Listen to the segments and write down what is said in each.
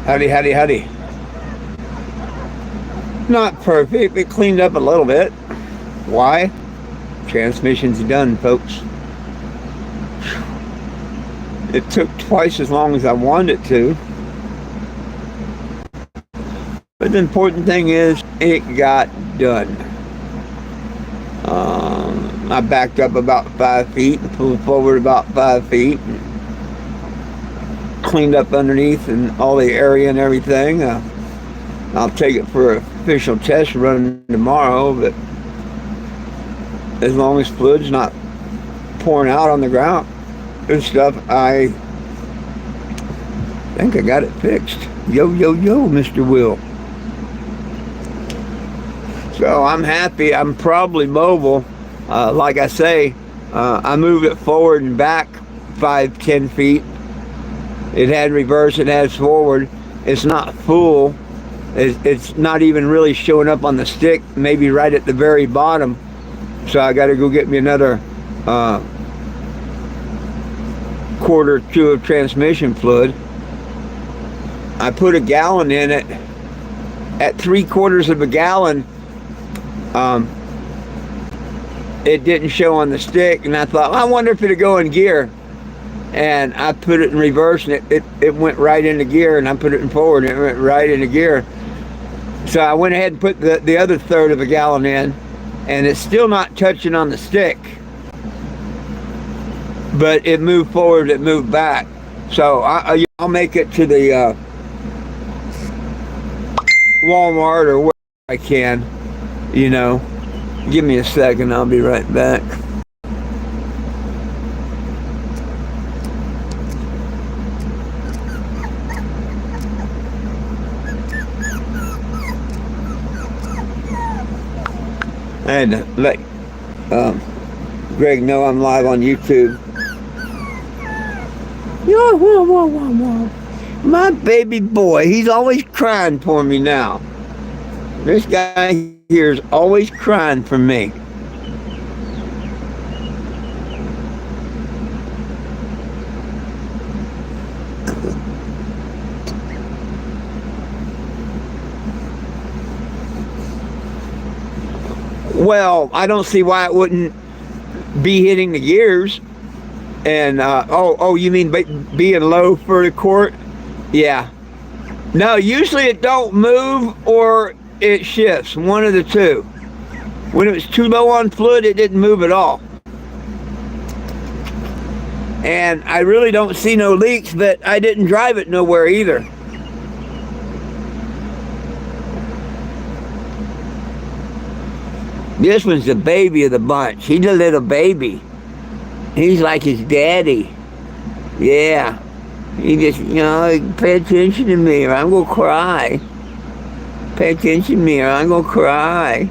Howdy, howdy, howdy. Not perfect, but cleaned up a little bit. Why? Transmission's done, folks. It took twice as long as I wanted it to. But the important thing is, it got done. I backed up about 5 feet, pulled forward about 5 feet, cleaned up underneath and all the area and everything. I'll take it for an official test run tomorrow, but as long as fluid's not pouring out on the ground and stuff, I think I got it fixed. Yo, yo, yo, Mr. Will. So I'm happy. I'm probably mobile. Like I say, I moved it forward and back 5-10 feet. It had reverse, it has forward. It's not full. It's not even really showing up on the stick, maybe right at the very bottom. So I got to go get me another quart or two of transmission fluid. I put a gallon in it. At 3/4 of a gallon, it didn't show on the stick, and I thought, well, I wonder if it'll go in gear. And I put it in reverse, and it went right into gear, and I put it in forward, and it went right into gear. So I went ahead and put the other third of a gallon in, and it's still not touching on the stick. But it moved forward, it moved back. So I'll make it to the Walmart or where I can, you know. Give me a second, I'll be right back. I had to let Greg know I'm live on YouTube. My baby boy, he's always crying for me now. This guy here is always crying for me. Well, I don't see why it wouldn't be hitting the gears. And oh, you mean being low for the quart? Yeah. No, usually it don't move or it shifts, one of the two. When it was too low on fluid, it didn't move at all. And I really don't see no leaks, but I didn't drive it nowhere either. This one's the baby of the bunch. He's a little baby. He's like his daddy. Yeah. He just, pay attention to me or I'm going to cry. Pay attention to me or I'm going to cry.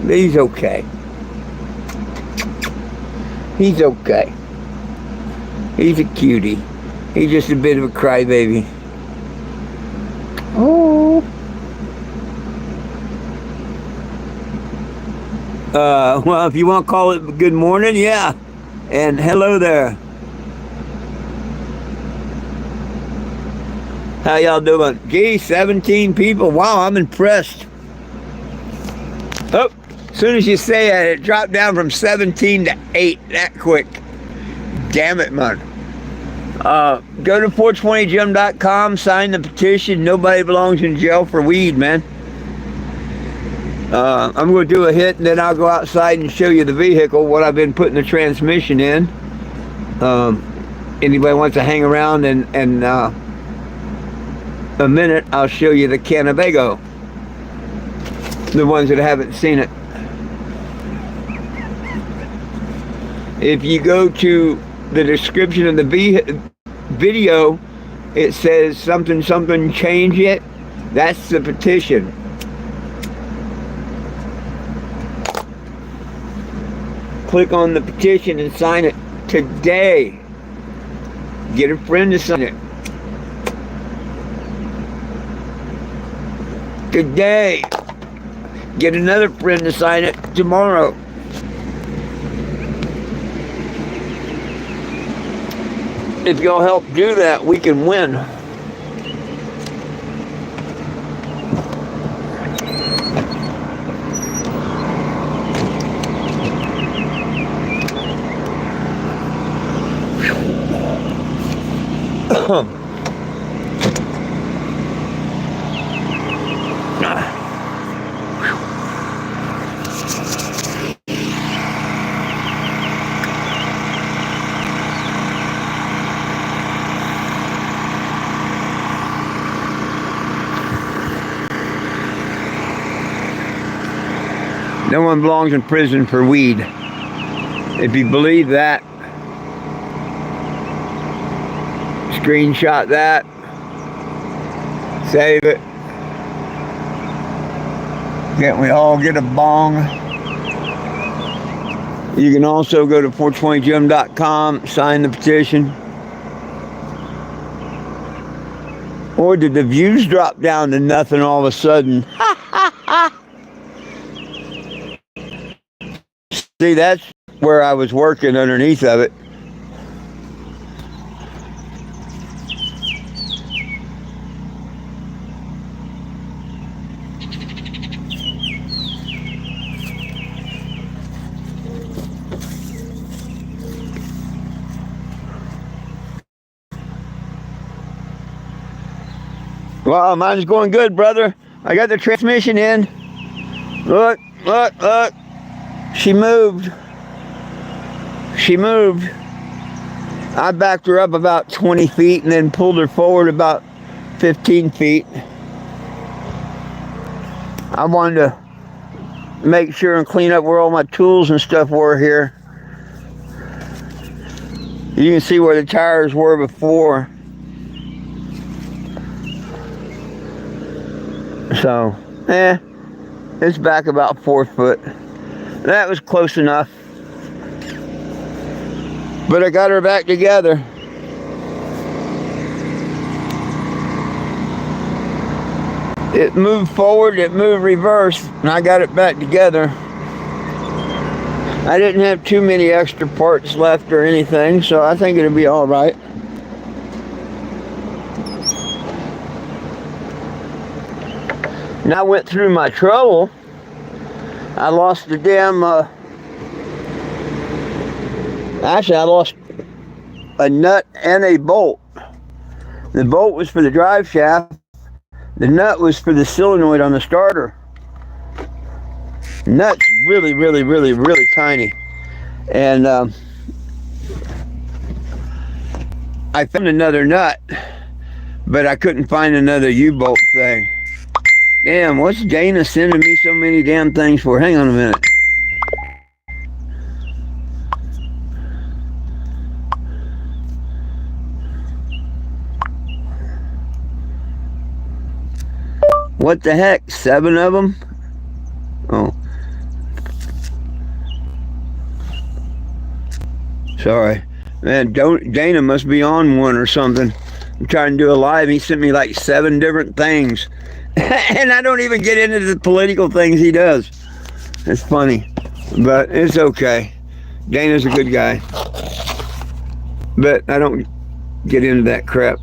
But he's okay. He's okay. He's a cutie. He's just a bit of a crybaby. Oh. Well, if you want to call it good morning, yeah. And hello there. How y'all doing? Gee, 17 people. Wow, I'm impressed. Oh, as soon as you say that, it dropped down from 17 to 8 that quick. Damn it, man. Go to 420gym.com, sign the petition. Nobody belongs in jail for weed, man. I'm going to do a hit, and then I'll go outside and show you the vehicle, what I've been putting the transmission in. Anybody wants to hang around and a minute, I'll show you the Cannebago. The ones that haven't seen it. If you go to the description of the video, it says something change it. That's the petition. Click on the petition and sign it today. Get a friend to sign it. Today. Get another friend to sign it tomorrow. If y'all help do that, we can win. No one belongs in prison for weed. If you believe that, screenshot that, save it. Can't we all get a bong? You can also go to 420jim.com, sign the petition. Or did the views drop down to nothing all of a sudden? See, that's where I was working underneath of it. Well, mine's going good, brother. I got the transmission in. Look, look, look. She moved. She moved. I backed her up about 20 feet and then pulled her forward about 15 feet. I wanted to make sure and clean up where all my tools and stuff were here. You can see where the tires were before. So, it's back about 4 foot. That was close enough. But I got her back together. It moved forward, it moved reverse, and I got it back together. I didn't have too many extra parts left or anything, so I think it'll be all right. And I went through my trouble. I lost the damn, actually I lost a nut and a bolt. The bolt was for the drive shaft. The nut was for the solenoid on the starter. Nut's really, really, really, really tiny. And I found another nut, but I couldn't find another U-bolt thing. Damn, what's Dana sending me so many damn things for? Hang on a minute. What the heck? 7 of them? Oh. Sorry. Man, Dana must be on one or something. I'm trying to do a live. He sent me like 7 different things. And I don't even get into the political things he does. It's funny. But it's okay. Dana's a good guy. But I don't get into that crap.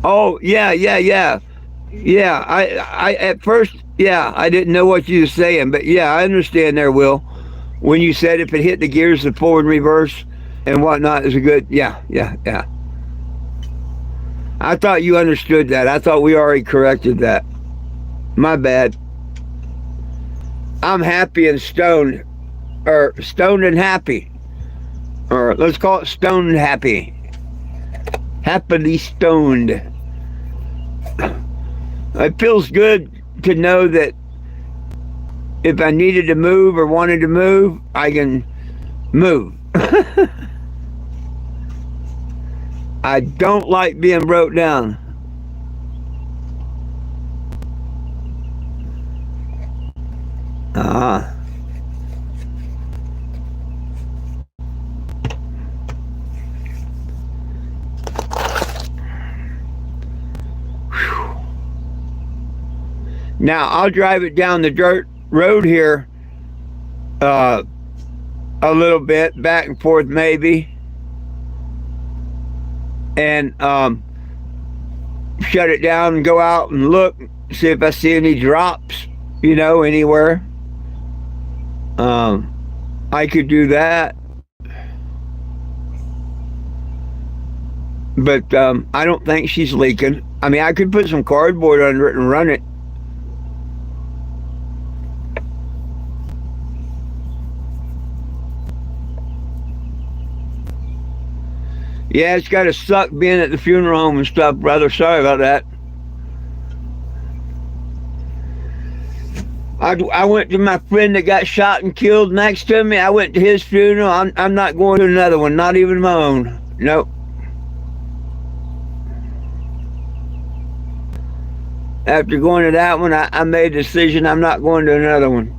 Oh, yeah. Yeah, I at first, yeah, I didn't know what you were saying, but yeah, I understand there, Will. When you said if it hit the gears, the forward and reverse and whatnot is a good, yeah. I thought you understood that. I thought we already corrected that. My bad. I'm happy and stoned, or stoned and happy. Or let's call it stoned and happy. Happily stoned. It feels good to know that if I needed to move or wanted to move, I can move. I don't like being broke down. Now, I'll drive it down the dirt road here a little bit, back and forth maybe. And shut it down and go out and look, see if I see any drops, anywhere. I could do that. But I don't think she's leaking. I mean, I could put some cardboard under it and run it. Yeah, it's got to suck being at the funeral home and stuff, brother. Sorry about that. I went to my friend that got shot and killed next to me. I went to his funeral. I'm not going to another one, not even my own. Nope. After going to that one, I made a decision I'm not going to another one.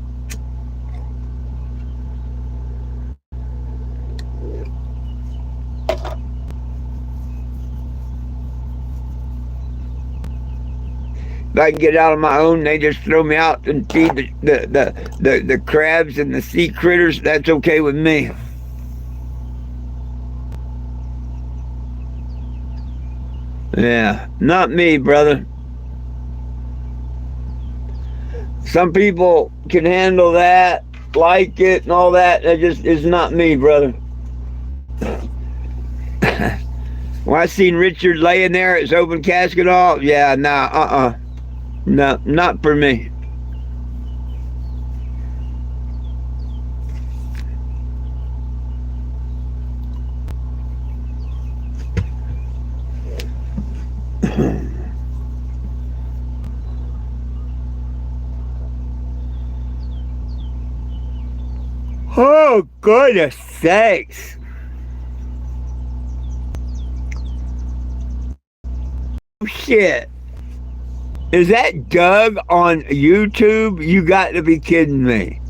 If I can get out on my own, they just throw me out and feed the crabs and the sea critters. That's okay with me. Yeah, not me, brother. Some people can handle that, like it and all that. That just is not me, brother. When I seen Richard laying there, his open casket off, yeah, nah, no, not for me. Oh, goodness sakes. Shit. Is that Doug on YouTube? You got to be kidding me.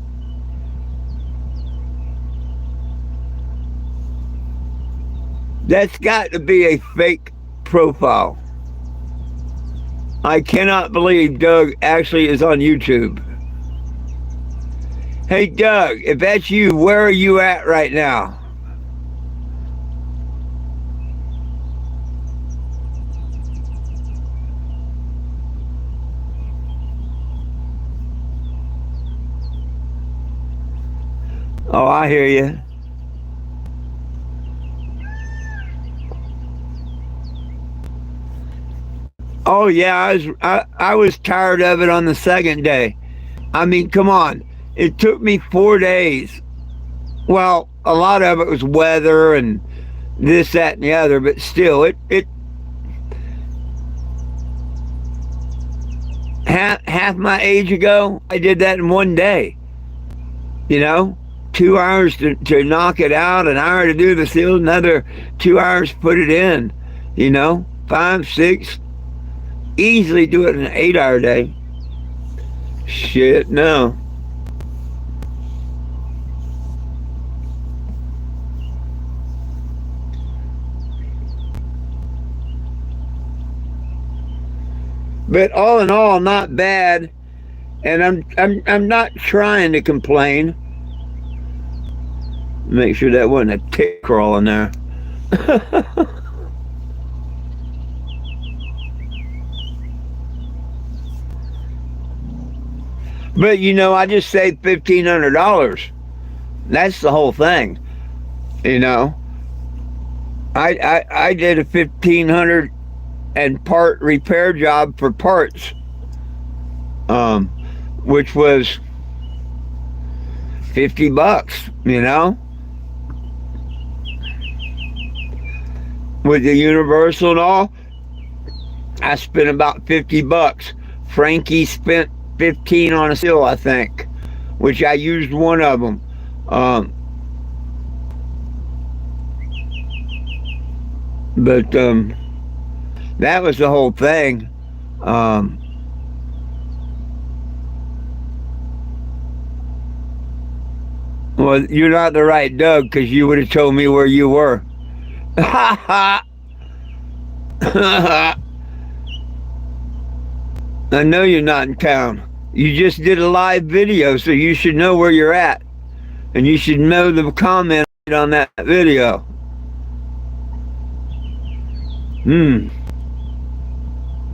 That's got to be a fake profile. I cannot believe Doug actually is on YouTube. Hey, Doug, if that's you, where are you at right now? Oh, I hear you. Oh yeah, I was tired of it on the second day. I mean, come on. It took me 4 days. Well, a lot of it was weather and this, that, and the other, but still, it half my age ago, I did that in 1 day. 2 hours to knock it out, an hour to do the seal, another 2 hours to put it in. 5, 6, easily do it in an 8-hour day. Shit, no. But all in all, not bad. And I'm not trying to complain. Make sure that wasn't a tick crawling there. But I just saved $1,500. That's the whole thing. I did a 1,500 and part repair job for parts, which was $50, with the universal and all. I spent about $50. Frankie spent 15 on a seal, I think, which I used one of them. But that was the whole thing. Well, you're not the right Doug, because you would have told me where you were. I know you're not in town. You just did a live video, so you should know where you're at. And you should know the comment on that video.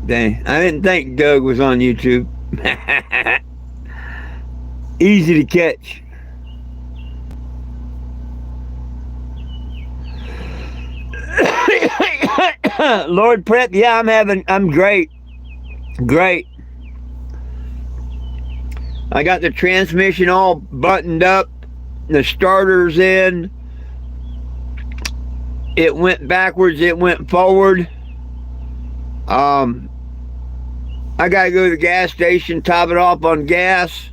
Dang, I didn't think Doug was on YouTube. Easy to catch. Lord Prep, yeah, I'm great. Great. I got the transmission all buttoned up, the starter's in. It went backwards, it went forward. I gotta go to the gas station, top it off on gas,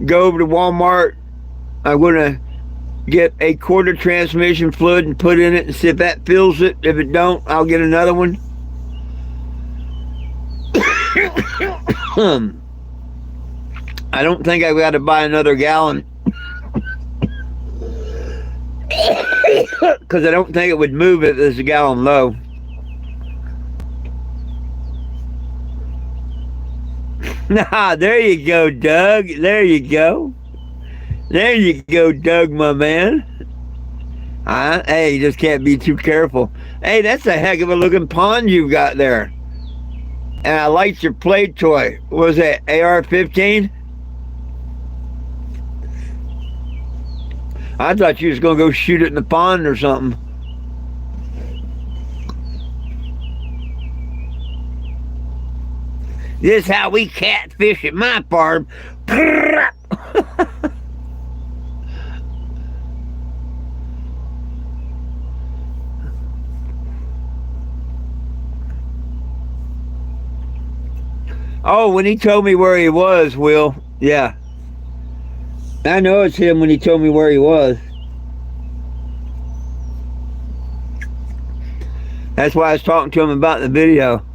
go over to Walmart. I'm gonna get a quarter transmission fluid and put in it and see if that fills it. If it don't, I'll get another one. I don't think I've got to buy another gallon because I don't think it would move if there's a gallon low. Nah, there you go, Doug. There you go. There you go, Doug, my man. Hey, you just can't be too careful. Hey, that's a heck of a looking pond you've got there. And I liked your play toy. What was that, AR-15? I thought you was going to go shoot it in the pond or something. This is how we catfish at my farm. Oh, when he told me where he was, Will, yeah. I know it's him when he told me where he was. That's why I was talking to him about the video.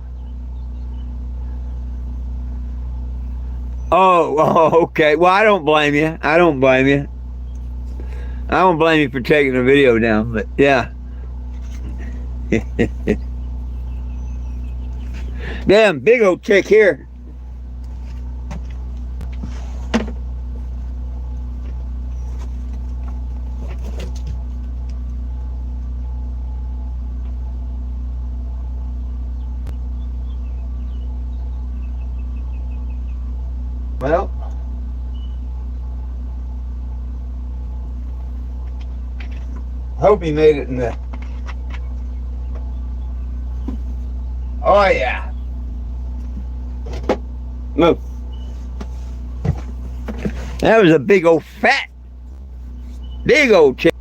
Oh, okay. Well, I don't blame you. I don't blame you. I don't blame you for taking the video down, but yeah. Damn, big old chick here. Well, hope he made it in the... Oh yeah. Move. That was a big old fat, big old chick.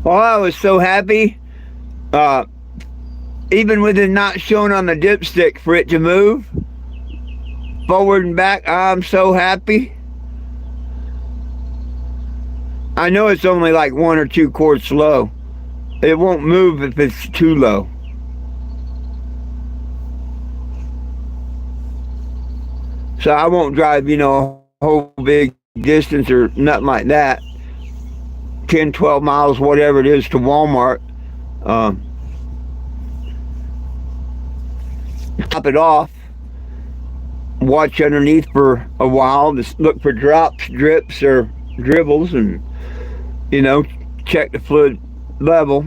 Well, I was so happy, even with it not showing on the dipstick for it to move forward and back. I'm so happy. I know it's only like 1 or 2 quarts low. It won't move if it's too low. So I won't drive, you know, a whole big distance or nothing like that. 10, 12 miles, whatever it is, to Walmart. Top it off. Watch underneath for a while. Just look for drops, drips, or dribbles, and, you know, check the fluid level.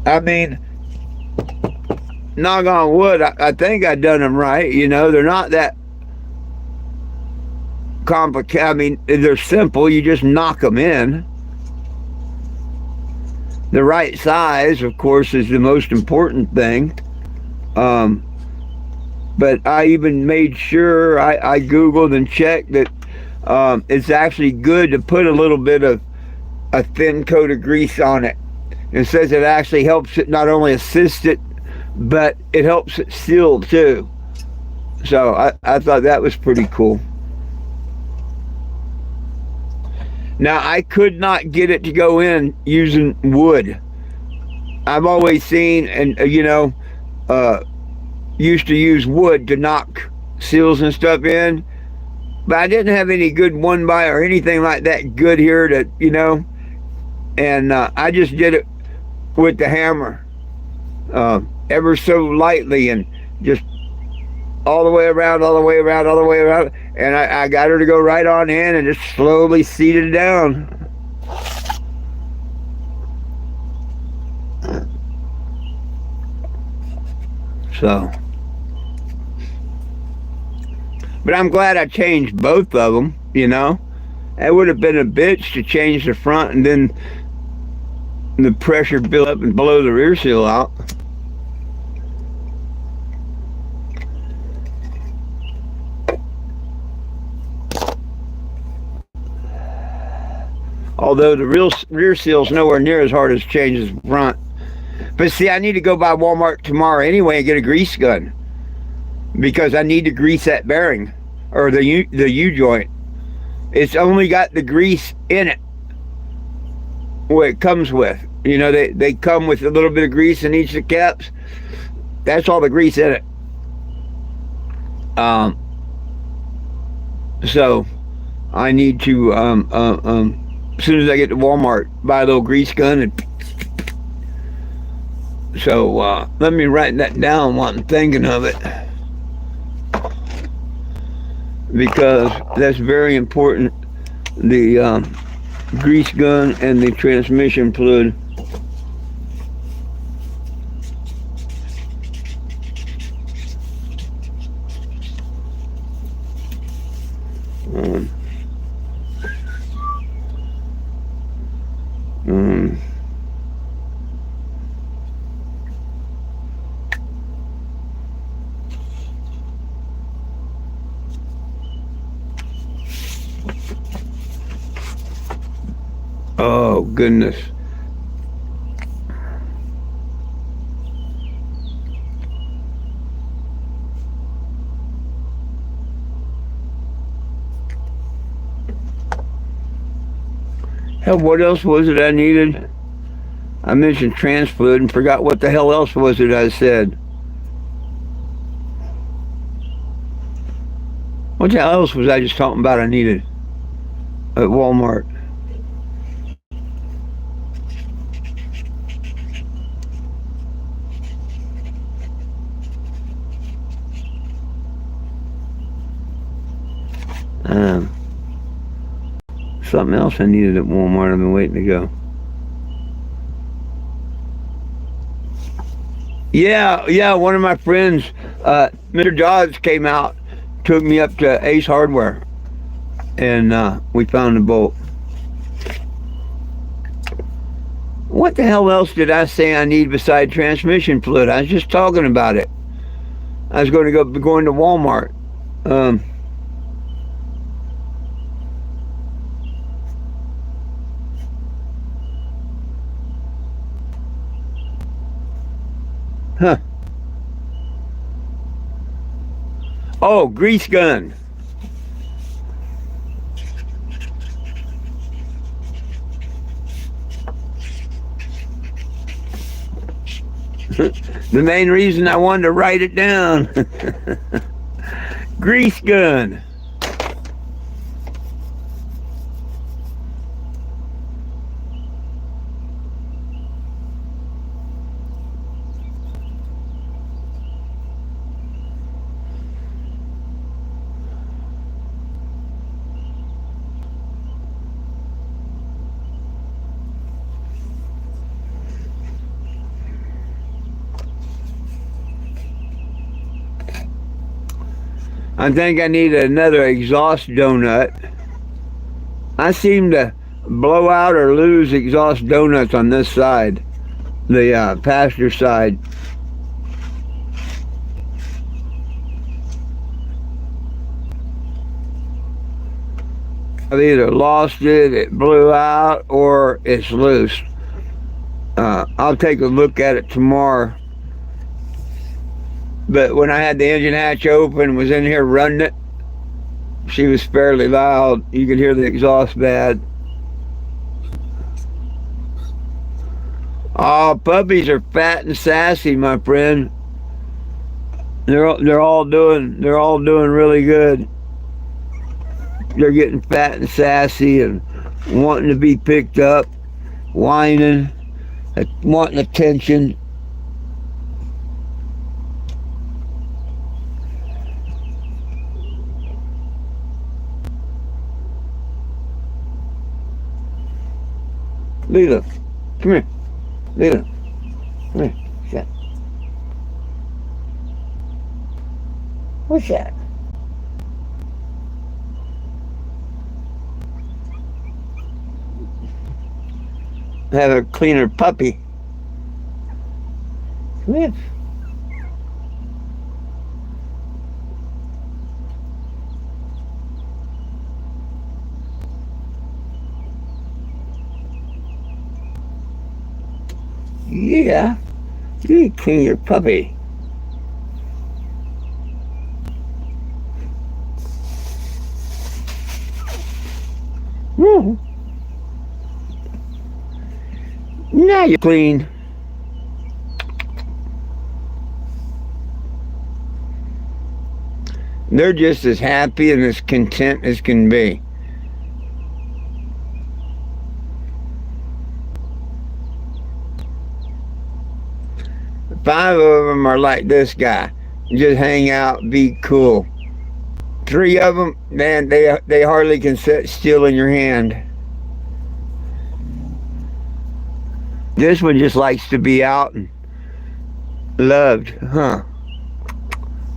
I mean, knock on wood, I think I done them right. You know, they're not that complicated. I mean, they're simple. You just knock them in. The right size, of course, is the most important thing. But I even made sure I Googled and checked that it's actually good to put a little bit of a thin coat of grease on it. It says it actually helps it not only assist it, but it helps it seal too. So I thought that was pretty cool. Now, I could not get it to go in using wood. I've always seen, and you know, used to use wood to knock seals and stuff in, but I didn't have any good 1x or anything like that good here to, you know, and I just did it with the hammer, ever so lightly, and just all the way around, all the way around, all the way around, and I got her to go right on in and just slowly seated down. So, but I'm glad I changed both of them, you know. It would have been a bitch to change the front and then the pressure build up and blow the rear seal out. Although the rear seal's nowhere near as hard as changing the front. But see, I need to go by Walmart tomorrow anyway and get a grease gun, because I need to grease that bearing, or the U-joint. It's only got the grease in it, what it comes with. You know, they come with a little bit of grease in each of the caps. That's all the grease in it. So I need to as soon as I get to Walmart, buy a little grease gun. And so let me write that down while I'm thinking of it, because that's very important. The grease gun and the transmission fluid. Oh, goodness. Hell, what else was it I needed? I mentioned trans fluid and forgot what the hell else was it I said. What the hell else was I just talking about I needed at Walmart? Something else I needed at Walmart. I've been waiting to go. Yeah, one of my friends, Mr. Dodge, came out, took me up to Ace Hardware, and we found the bolt. What the hell else did I say I need beside transmission fluid? I was just talking about it. I was going to be going to Walmart. Huh. Oh, grease gun. The main reason I wanted to write it down. Grease gun. I think I need another exhaust donut. I seem to blow out or lose exhaust donuts on this side, the passenger side. I've either lost it, it blew out, or it's loose. I'll take a look at it tomorrow. But when I had the engine hatch open, was in here running it, she was fairly loud. You could hear the exhaust bad. Oh, puppies are fat and sassy, my friend. They're all doing really good. They're getting fat and sassy and wanting to be picked up, whining, wanting attention. Leela, come here. Leela, come here. Sit. What's that? Have a cleaner puppy. Come here. Yeah, you clean your puppy. Now you're clean. They're just as happy and as content as can be. Five of them are like this guy. Just hang out, be cool. Three of them, man, they hardly can sit still in your hand. This one just likes to be out and loved, huh?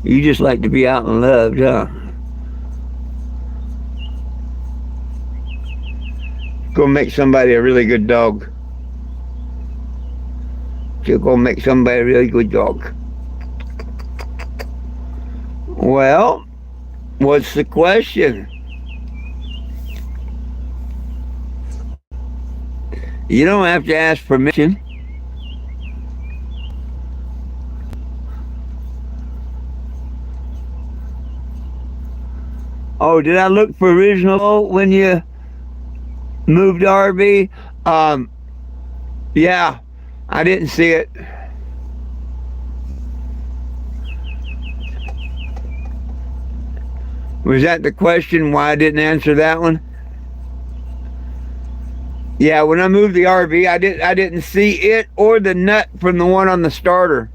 You just like to be out and loved, huh? Go make somebody a really good dog. You're gonna make somebody a really good dog. Well, what's the question? You don't have to ask permission. Oh, did I look for original when you moved to RV? Yeah, I didn't see it. Was that the question why I didn't answer that one? Yeah, when I moved the RV, I didn't see it or the nut from the one on the starter.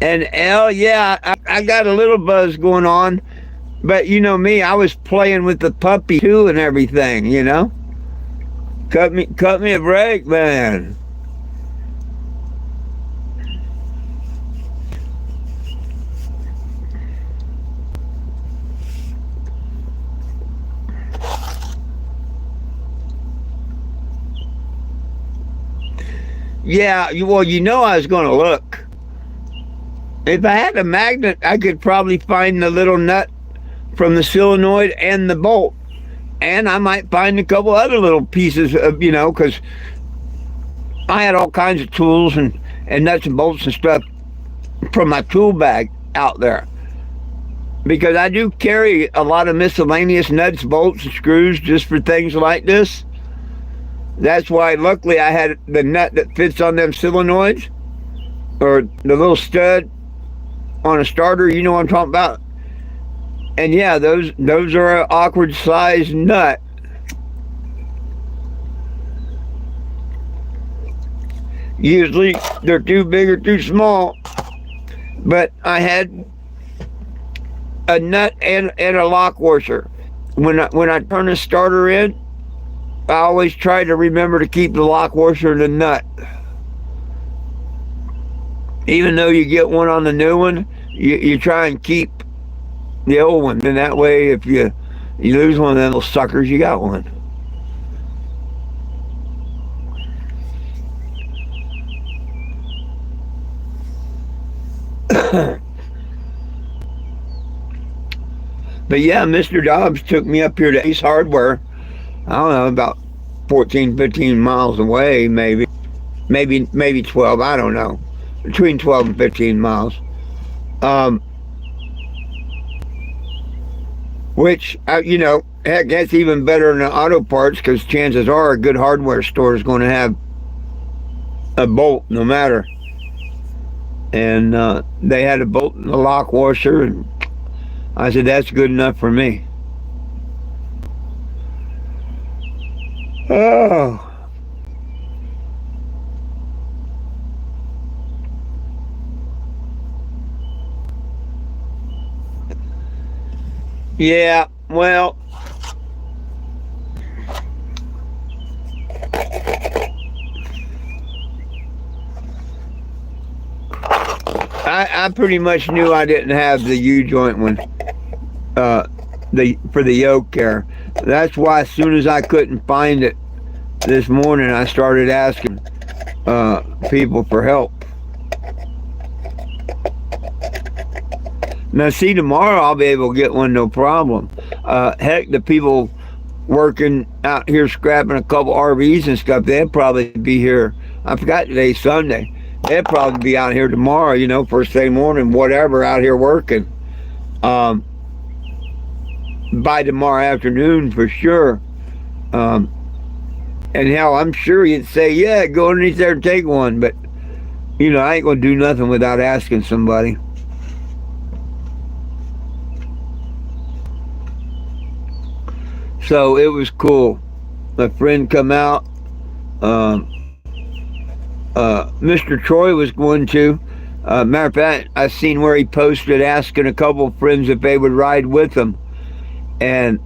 And L, yeah, I got a little buzz going on, but you know me, I was playing with the puppy too and everything, you know. Cut me a break, man. Yeah, well, you know I was going to look. If I had a magnet, I could probably find the little nut from the solenoid and the bolt. And I might find a couple other little pieces of, you know, because I had all kinds of tools and nuts and bolts and stuff from my tool bag out there. Because I do carry a lot of miscellaneous nuts, bolts, and screws just for things like this. That's why, luckily, I had the nut that fits on them solenoids, or the little stud on a starter. You know what I'm talking about? And yeah, those are an awkward size nut. Usually, they're too big or too small. But I had a nut and a lock washer. When I turn the starter in, I always try to remember to keep the lock washer and the nut. Even though you get one on the new one, you try and keep the old one. And that way, if you lose one of them little suckers, you got one. But yeah, Mr. Dobbs took me up here to Ace Hardware. I don't know, about 14, 15 miles away, maybe 12, I don't know, between 12 and 15 miles. Which, you know, heck, that's even better than auto parts, because chances are a good hardware store is going to have a bolt no matter. And they had a bolt and a lock washer, and I said, that's good enough for me. Oh. Yeah, well, I pretty much knew I didn't have the U-joint one, uh, for the yoke care. That's why as soon as I couldn't find it this morning, I started asking people for help. Now, see, tomorrow I'll be able to get one, no problem. Heck, the people working out here scrapping a couple RVs and stuff, they'll probably be here. I forgot today's Sunday. They'll probably be out here tomorrow, first thing morning, whatever, out here working. By tomorrow afternoon for sure. And hell, I'm sure you'd say, yeah, go underneath there and take one. But, I ain't going to do nothing without asking somebody. So it was cool. My friend come out. Mr. Troy was going to. Matter of fact, I seen where he posted asking a couple of friends if they would ride with him. And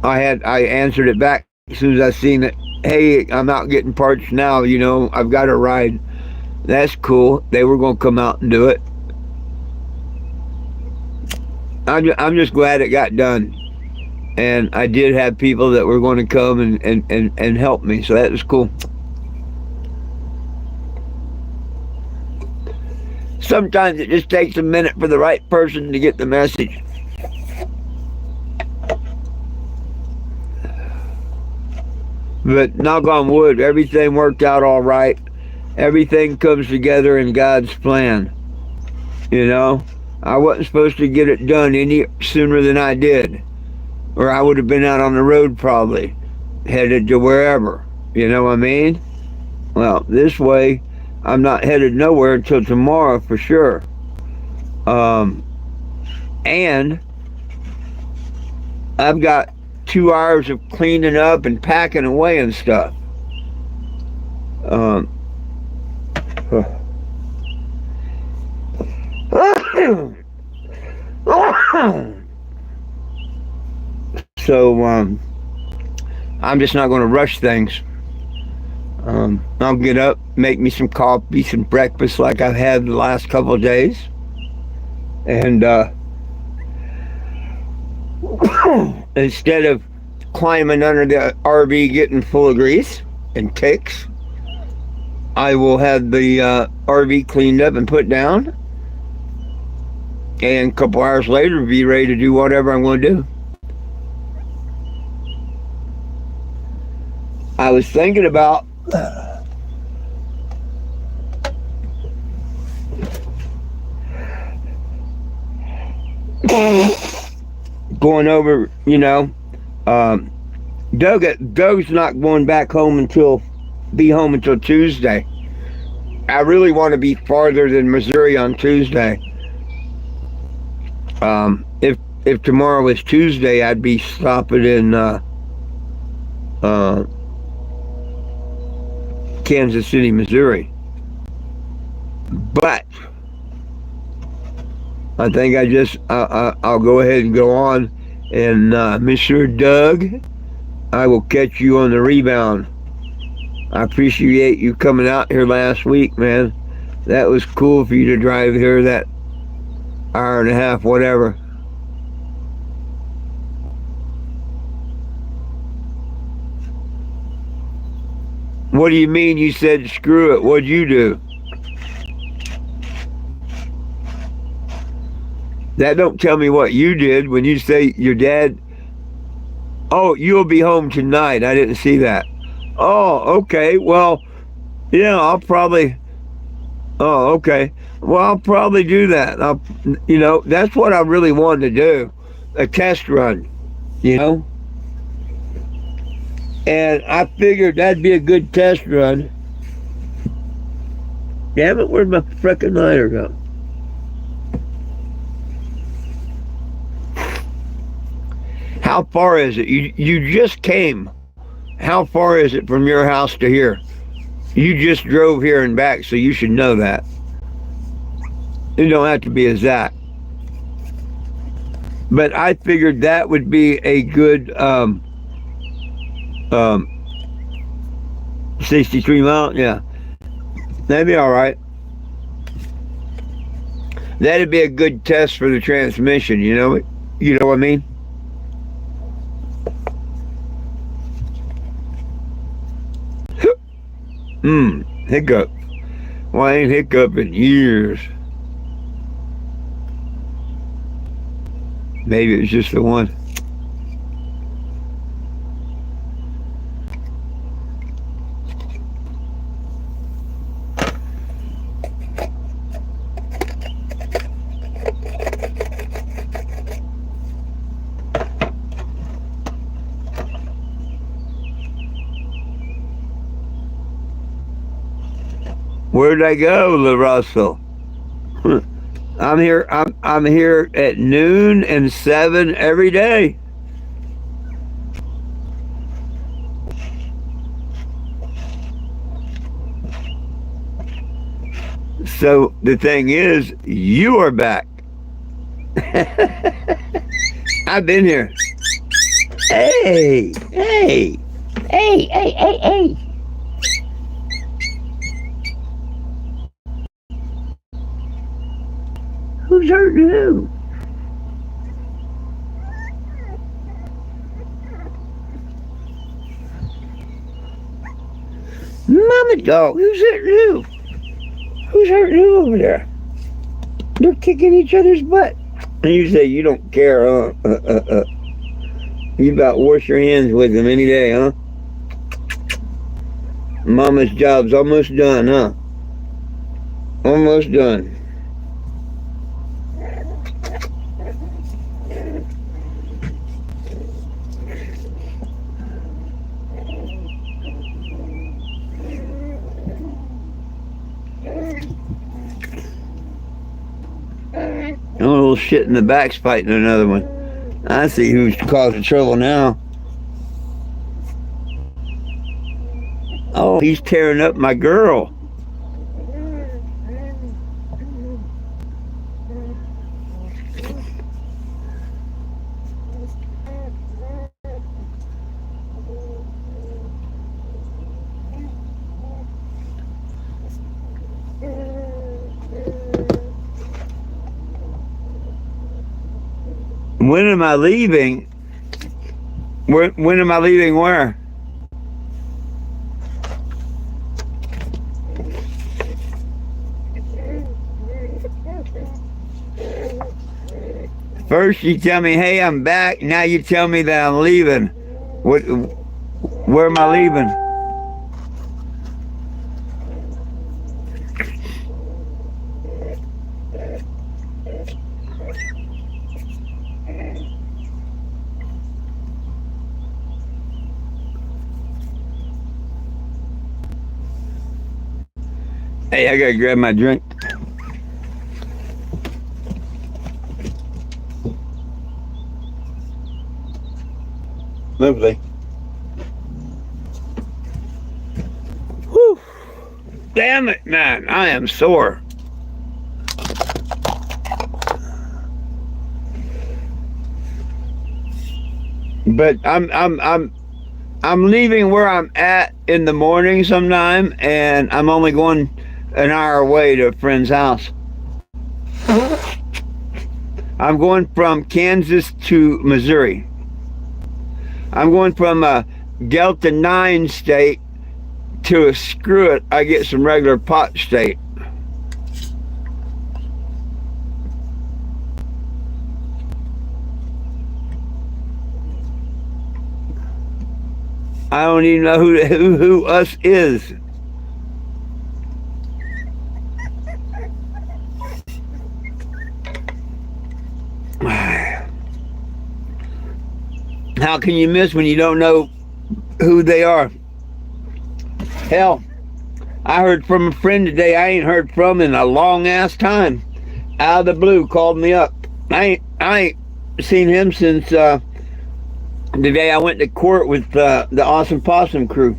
I answered it back as soon as I seen it. Hey, I'm out getting parts now, I've got a ride. That's cool. They were going to come out and do it. I'm just glad it got done. And I did have people that were going to come and help me, so that was cool. Sometimes it just takes a minute for the right person to get the message. But knock on wood, everything worked out all right. Everything comes together in God's plan. I wasn't supposed to get it done any sooner than I did. Or I would have been out on the road probably, headed to wherever. You know what I mean? Well, this way, I'm not headed nowhere until tomorrow for sure. And I've got 2 hours of cleaning up and packing away and stuff. So I'm just not going to rush things. I'll get up, make me some coffee, some breakfast like I've had the last couple of days. And instead of climbing under the RV getting full of grease and ticks, I will have the RV cleaned up and put down. And a couple hours later, be ready to do whatever I'm going to do. I was thinking about going over, Doug's not going back home until Tuesday. I really want to be farther than Missouri on Tuesday. If tomorrow was Tuesday, I'd be stopping in Kansas City, Missouri. But I think I'll go ahead and go on. And Mr. Doug, I will catch you on the rebound. I appreciate you coming out here last week, man. That was cool for you to drive here that hour and a half, whatever. What do you mean you said screw it? What'd you do? That don't tell me what you did when you say your dad. Oh, you'll be home tonight. I didn't see that. Oh, okay. Well, yeah, I'll probably. Oh, okay. Well, I'll probably do that. That's what I really wanted to do. A test run, And I figured that'd be a good test run. Damn it, where'd my frickin' lighter go? How far is it? You just came. How far is it from your house to here? You just drove here and back, so you should know that. You don't have to be exact. But I figured that would be a good um, 63 mile. Yeah, that'd be all right. That'd be a good test for the transmission. You know what I mean? Hiccup. Well, I ain't hiccup in years. Maybe it's just the one. Where'd I go, LaRussell? I'm here. I'm here at noon and 7 every day. So the thing is, you are back. I've been here. Hey, hey, hey, hey, hey, hey. Who's hurting who? Mama dog, who's hurting who? Who's hurting who over there? They're kicking each other's butt. And you say you don't care, huh? You about wash your hands with them any day, huh? Mama's job's almost done, huh? Almost done. A little shit in the back's fighting another one. I see who's causing trouble now. Oh, he's tearing up my girl. When am I leaving? When am I leaving where? First you tell me, hey, I'm back. Now you tell me that I'm leaving. Where am I leaving? Hey, I gotta grab my drink. Lovely. Whew. Damn it, man. I am sore. But I'm leaving where I'm at in the morning sometime, and I'm only going an hour away to a friend's house. I'm going from Kansas to Missouri. I'm going from a Delta 9 state to a screw it, I get some regular pot state. I don't even know who us is. How can you miss when you don't know who they are? Hell, I heard from a friend today I ain't heard from in a long ass time. Out of the blue, called me up. I ain't seen him since the day I went to court with the Awesome Possum crew.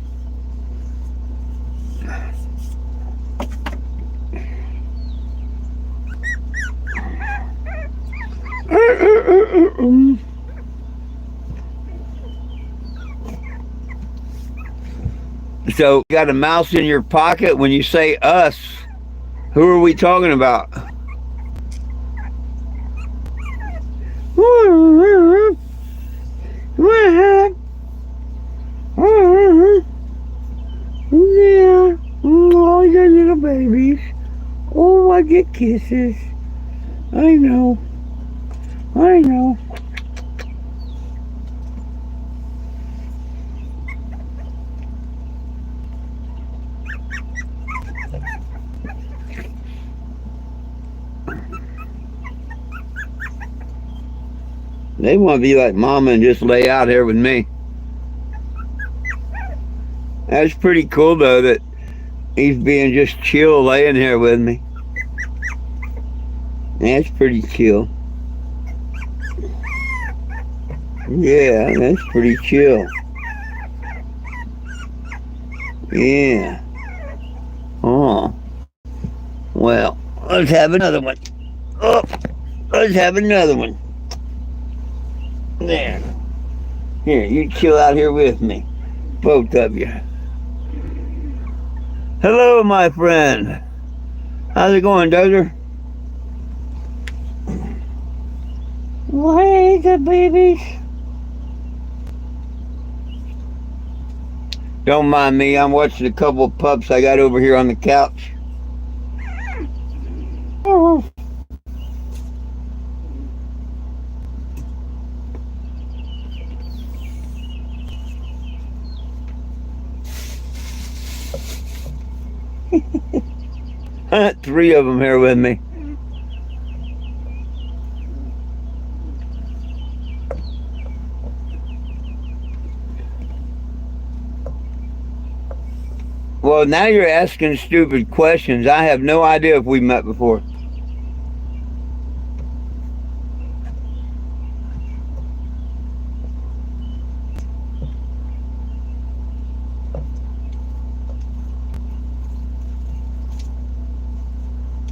So, you got a mouse in your pocket. When you say us, who are we talking about? Yeah, oh, your little babies. Oh, I get kisses. I know. I know. They want to be like Mama and just lay out here with me. That's pretty cool, though, that he's being just chill laying here with me. That's pretty chill. Yeah, that's pretty chill. Yeah. Oh. Well, let's have another one. Oh, let's have another one. There. Here, you chill out here with me. Both of you. Hello, my friend. How's it going, Dozer? Hey, the babies. Don't mind me. I'm watching a couple of pups I got over here on the couch. Oh. Three of them here with me. Well, now you're asking stupid questions. I have no idea if we met before.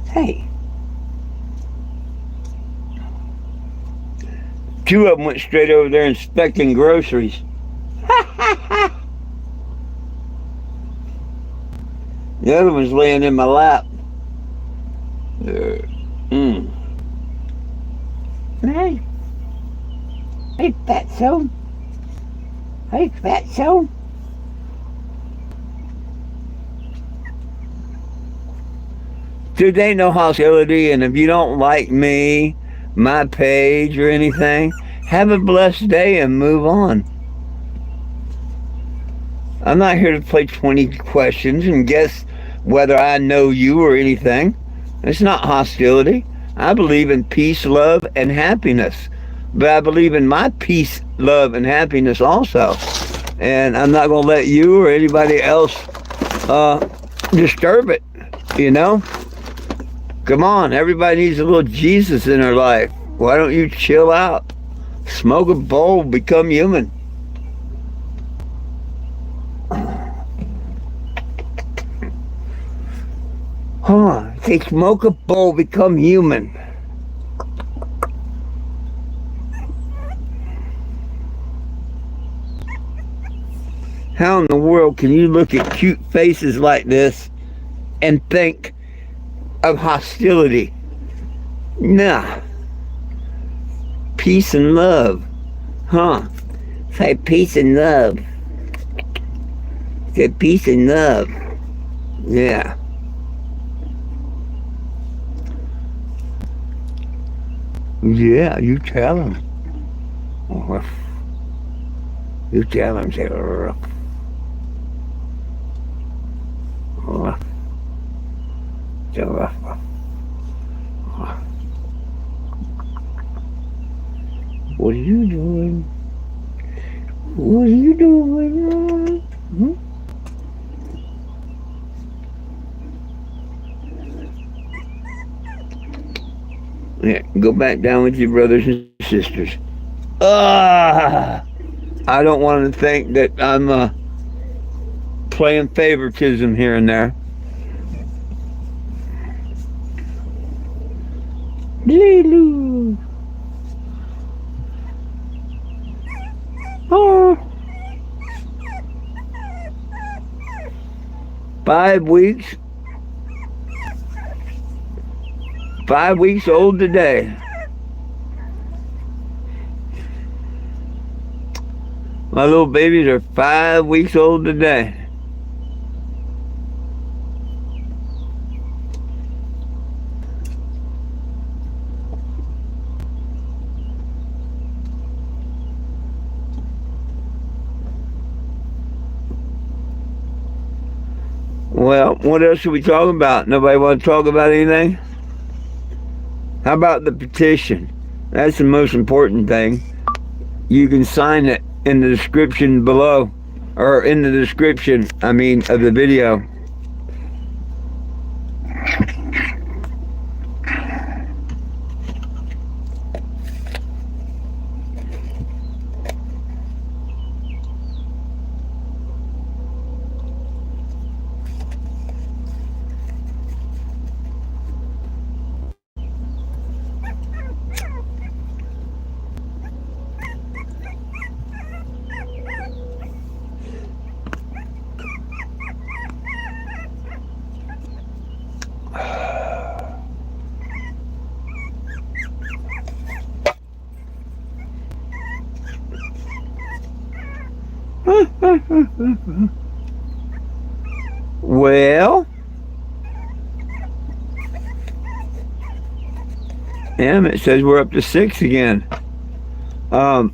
Hey. Two of them went straight over there inspecting groceries. The other one's laying in my lap. Hey. Hey, fatso. Hey, fatso. Dude, ain't no hostility, and if you don't like me, my page, or anything, have a blessed day and move on. I'm not here to play 20 questions and guess whether I know you or anything. It's not hostility. I believe in peace, love, and happiness. But I believe in my peace, love, and happiness also. And I'm not going to let you or anybody else disturb it, you know? Come on, everybody needs a little Jesus in their life. Why don't you chill out? Smoke a bowl, become human. Say smoke a bowl, become human. How in the world can you look at cute faces like this and think of hostility? Nah. Peace and love. Say peace and love. Say peace and love. Yeah. Yeah, you tell him. You tell him, say, what are you doing? What are you doing? Yeah, go back down with your brothers and sisters. I don't want to think that I'm playing favoritism here and there. Lulu. 5 weeks. 5 weeks old today. My little babies are 5 weeks old today. Well, what else should we talk about? Nobody want to talk about anything? How about the petition? That's the most important thing. You can sign it in the description below, or in the description, of the video. Well, damn, it says we're up to 6 again. 5.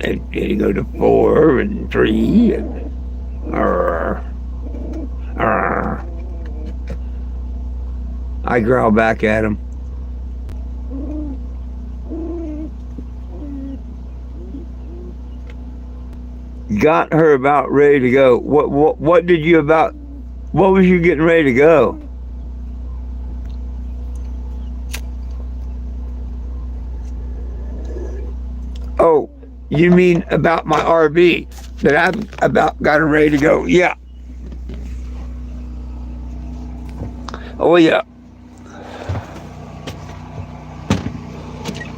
And you go to 4 and 3 and I growl back at him. Got her about ready to go. What was you getting ready to go? Oh, you mean about my RV that I've about got her ready to go? Yeah. Oh yeah.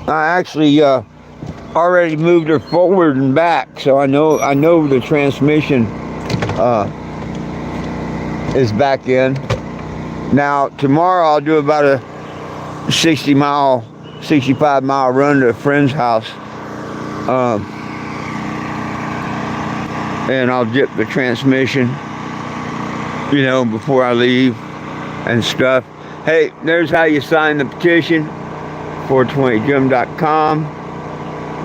I actually already moved her forward and back, so I know the transmission is back in. Now tomorrow I'll do about a 65 mile run to a friend's house, and I'll dip the transmission, before I leave and stuff. Hey, there's how you sign the petition. 420jim.com.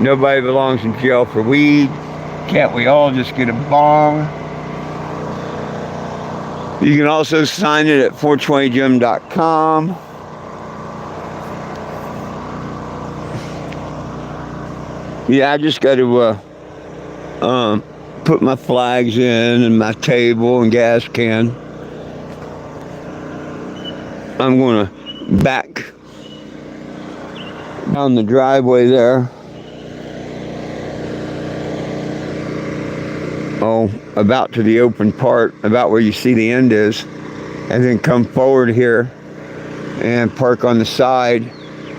Nobody belongs in jail for weed. Can't we all just get a bong? You can also sign it at 420jim.com. Yeah, I just got to put my flags in and my table and gas can. I'm going to back down the driveway there. About to the open part, about where you see the end is, and then come forward here and park on the side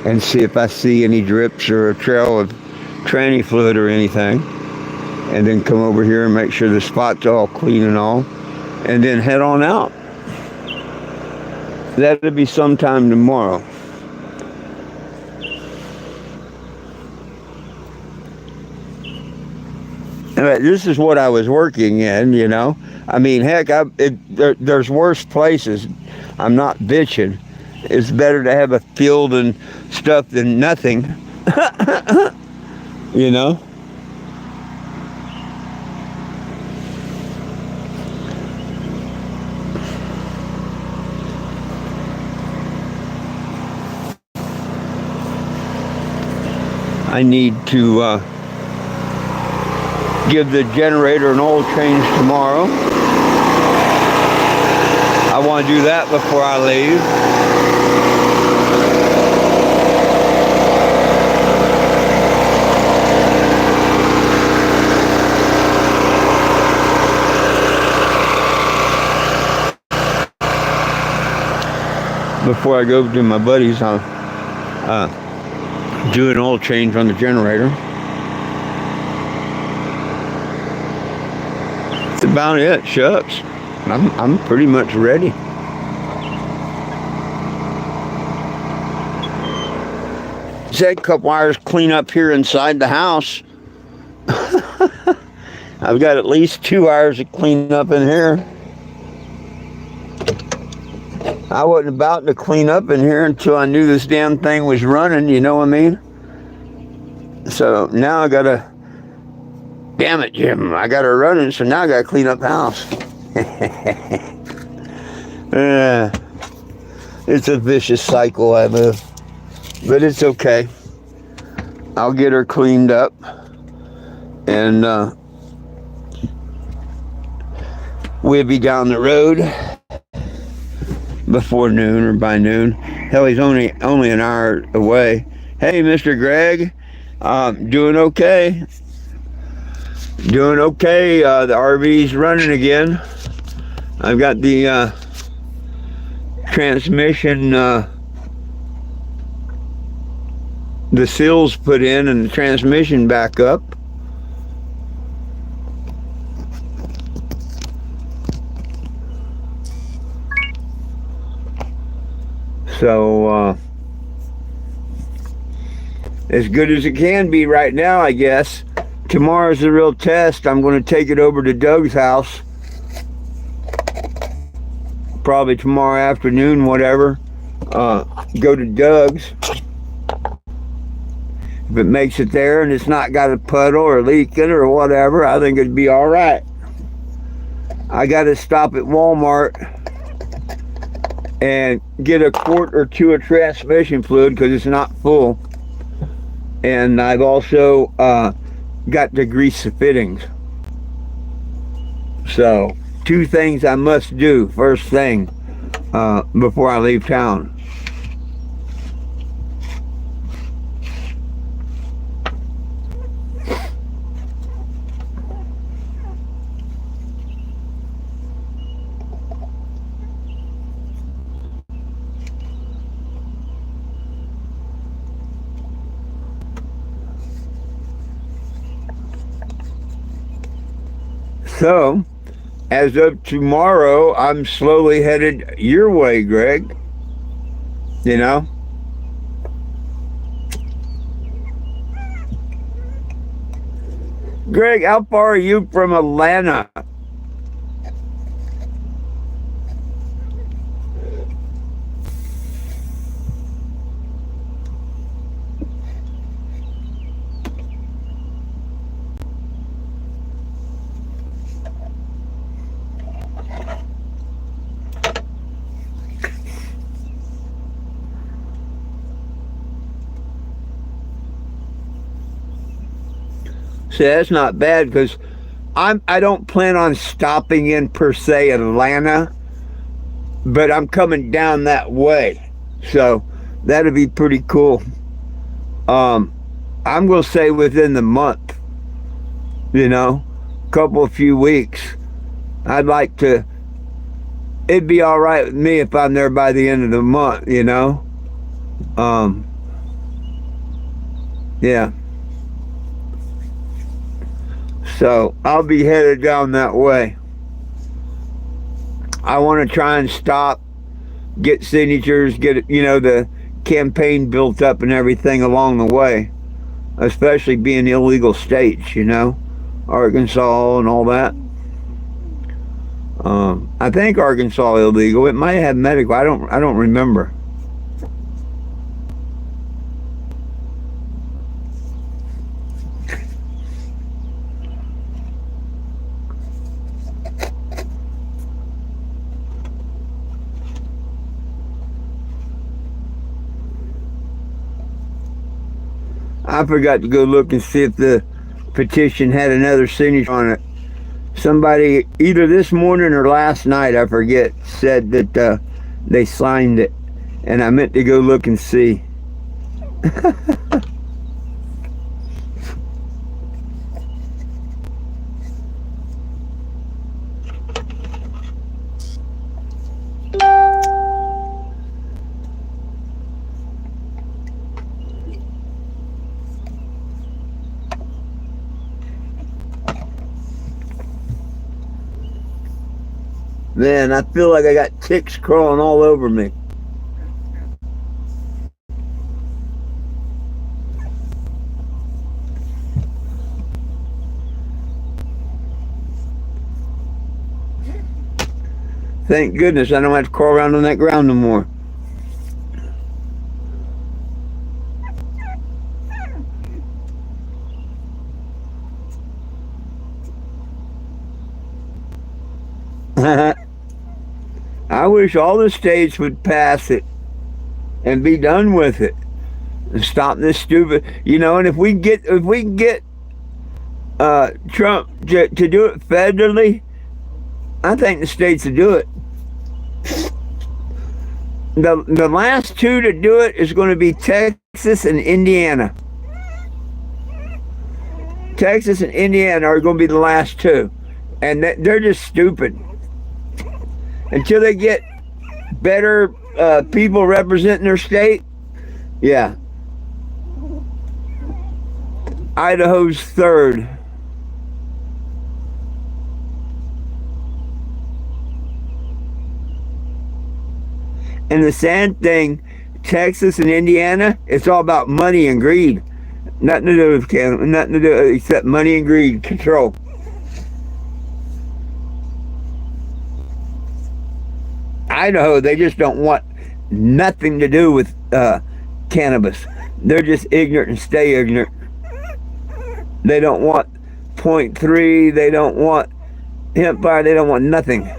and see if I see any drips or a trail of tranny fluid or anything, and then come over here and make sure the spot's all clean and all, and then head on out. That'll be sometime tomorrow. This is what I was working in, heck, there's worse places. I'm not bitching. It's better to have a field and stuff than nothing. I need to give the generator an oil change tomorrow. I want to do that before I leave. Before I go to my buddies, I'll do an oil change on the generator. about it. Shucks. I'm pretty much ready. Said a couple hours clean up here inside the house. I've got at least 2 hours to clean up in here. I wasn't about to clean up in here until I knew this damn thing was running, you know what I mean? So now I gotta, damn it, Jim, I got her running, so now I gotta clean up the house. It's a vicious cycle I live, but it's okay. I'll get her cleaned up, and we'll be down the road before noon or by noon. Hell, he's only an hour away. Hey, Mr. Greg, doing okay. Doing okay. The RV's running again. I've got the transmission, the seals put in and the transmission back up. So, as good as it can be right now, I guess. Tomorrow's the real test. I'm going to take it over to Doug's house. Probably tomorrow afternoon, whatever. Go to Doug's. If it makes it there and it's not got a puddle or leaking or whatever, I think it'd be all right. I got to stop at Walmart and get a quart or two of transmission fluid because it's not full. And I've also got to grease the fittings. So, 2 things I must do first thing before I leave town. So, as of tomorrow, I'm slowly headed your way, Greg. You know? Greg, how far are you from Atlanta? See, that's not bad because I don't plan on stopping in per se Atlanta, but I'm coming down that way, so that'd be pretty cool. I'm gonna say within the month, you know, few weeks. I'd like to. It'd be all right with me if I'm there by the end of the month, you know. Yeah. So I'll be headed down that way. I want to try and stop, get signatures, get, you know, the campaign built up and everything along the way, especially being illegal states, you know, Arkansas and all that. I think Arkansas illegal. It might have medical. I don't remember. I forgot to go look and see if the petition had another signature on it. Somebody, either this morning or last night, I forget, said that they signed it. And I meant to go look and see. Man, I feel like I got ticks crawling all over me. Thank goodness I don't have to crawl around on that ground no more. I wish all the states would pass it and be done with it and stop this stupid. And if we get Trump to do it federally, I think the states will do it. The last two to do it is going to be Texas and Indiana. Texas and Indiana are going to be the last two, and they're just stupid. Until they get better people representing their state, yeah. Idaho's third. And the sad thing, Texas and Indiana, it's all about money and greed. Nothing to do with Canada, nothing to do except money and greed, control. Idaho, they just don't want nothing to do with cannabis. They're just ignorant and stay ignorant. They don't want .3, they don't want hemp fire, they don't want nothing.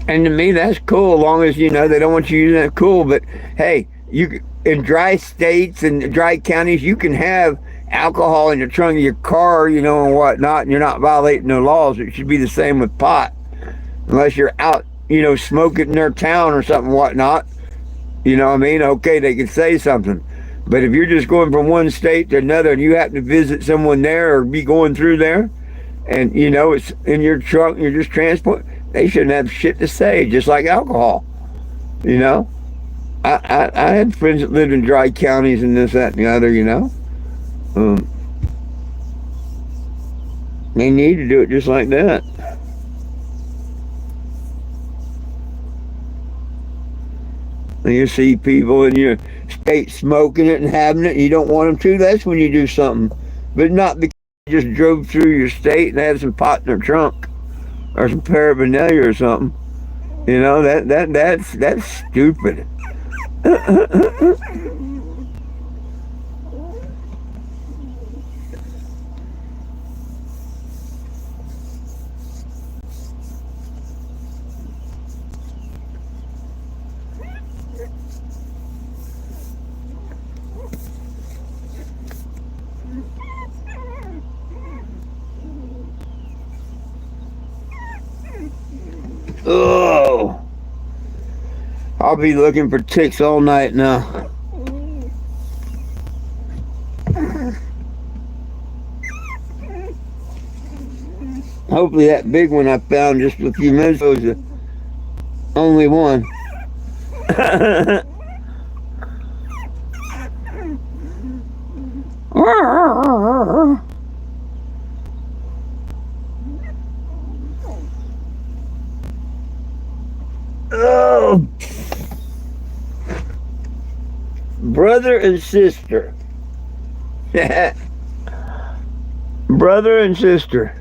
And to me, that's cool, as long as, they don't want you using that, cool. But, hey, in dry states and dry counties, you can have alcohol in the trunk of your car, and whatnot, and you're not violating the laws. It should be the same with pot. Unless you're out, smoking in their town or something, whatnot. You know what I mean? Okay, they can say something. But if you're just going from one state to another and you happen to visit someone there or be going through there, and, it's in your trunk and you're just transporting, they shouldn't have shit to say, just like alcohol. I had friends that lived in dry counties and this, that, and the other, They need to do it just like that. And you see people in your state smoking it and having it, and you don't want them to, that's when you do something. But not because you just drove through your state and had some pot in their trunk or some paraphernalia or something. That's stupid. Oh, I'll be looking for ticks all night now. Hopefully that big one I found just a few minutes ago was the only one. Oh, brother and sister. Brother and sister.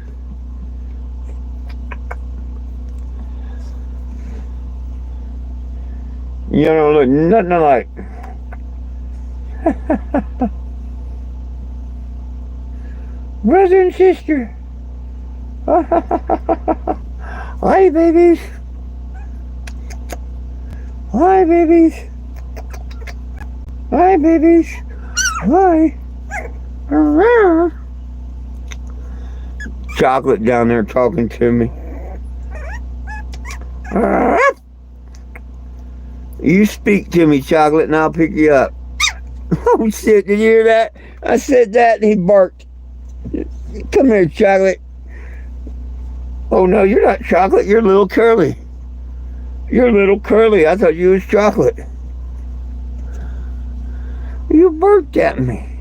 You don't look nothing alike. Brother and sister. Hi, babies. Hi, babies. Hi, babies. Hi. Chocolate down there talking to me. You speak to me, Chocolate, and I'll pick you up. Oh, shit, did you hear that? I said that, and he barked. Come here, Chocolate. Oh, no, you're not Chocolate. You're little Curly. You're little Curly. I thought you was Chocolate. You barked at me.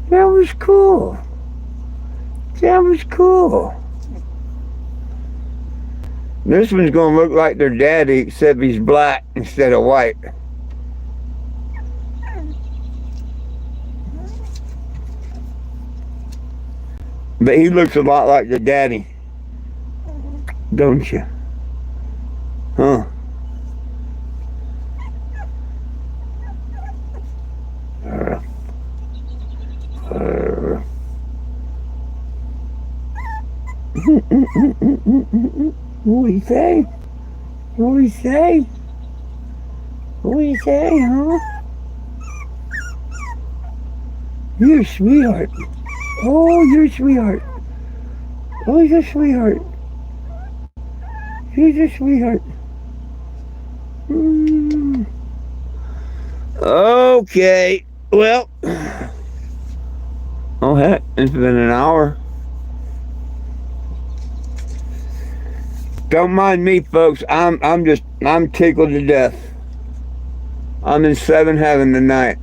That was cool. That was cool. This one's going to look like their daddy, except he's black instead of white. But he looks a lot like the daddy. Don't you? Huh? What he say? What he say? What he say, huh? You're a sweetheart. Oh, you're a sweetheart. Oh, you're a sweetheart. You're a sweetheart. Mm. Okay. Well. Oh heck, it's been an hour. Don't mind me, folks. I'm tickled to death. I'm in seven heaven tonight.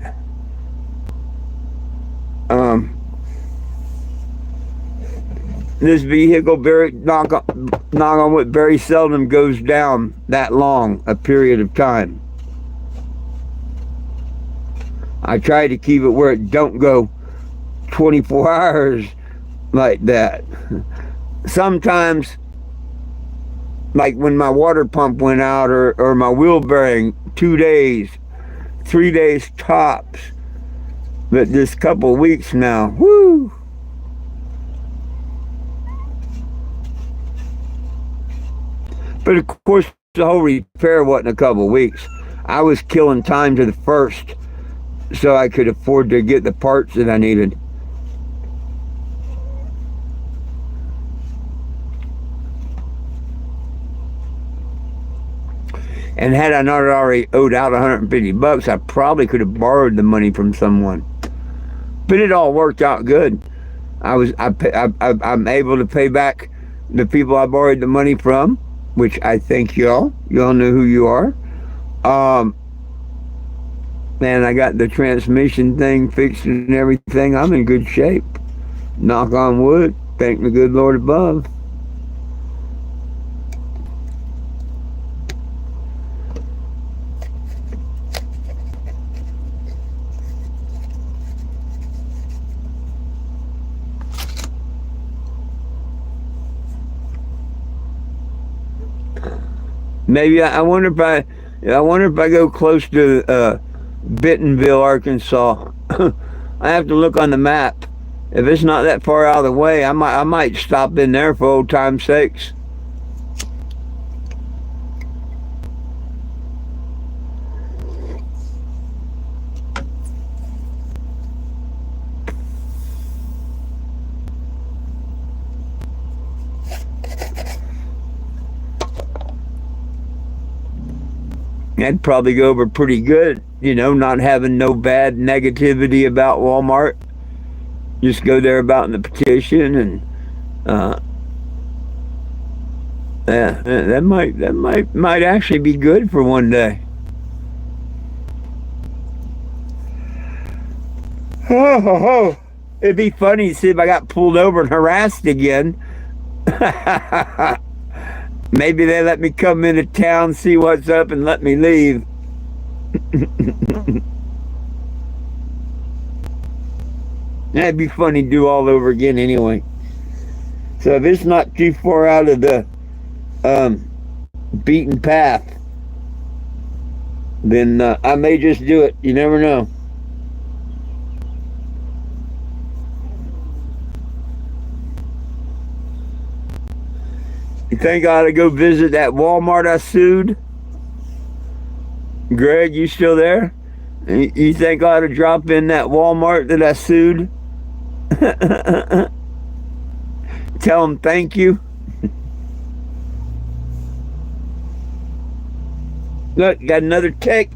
This vehicle, very knock on wood, very seldom goes down that long a period of time. I try to keep it where it don't go 24 hours like that. Sometimes, like when my water pump went out or my wheel bearing, 2 days, 3 days tops. But this couple of weeks now, whoo! But of course, the whole repair wasn't a couple of weeks. I was killing time to the first so I could afford to get the parts that I needed. And had I not already owed out $150, I probably could have borrowed the money from someone. But it all worked out good. I'm able to pay back the people I borrowed the money from, which I thank y'all. Y'all know who you are. And I got the transmission thing fixed and everything. I'm in good shape. Knock on wood. Thank the good Lord above. Maybe I wonder if I go close to Bentonville, Arkansas. I have to look on the map. If it's not that far out of the way, I might stop in there for old time's sakes. That'd probably go over pretty good, not having no bad negativity about Walmart. Just go there about in the petition, and yeah, that might actually be good for one day. Oh, it'd be funny to see if I got pulled over and harassed again. Maybe they let me come into town, see what's up, and let me leave. That'd be funny to do all over again anyway. So if it's not too far out of the beaten path, then I may just do it. You never know. You think I ought to go visit that Walmart I sued? Greg, you still there? You think I ought to drop in that Walmart that I sued? Tell them thank you. Look, got another tick.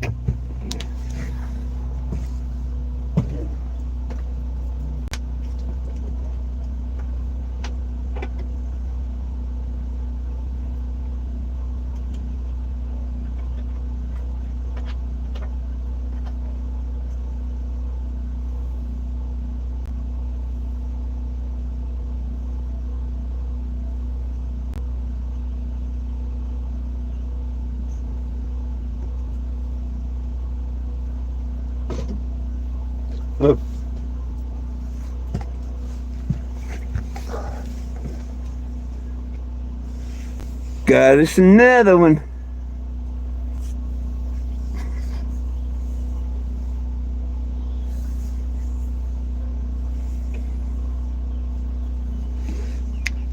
Got us another one.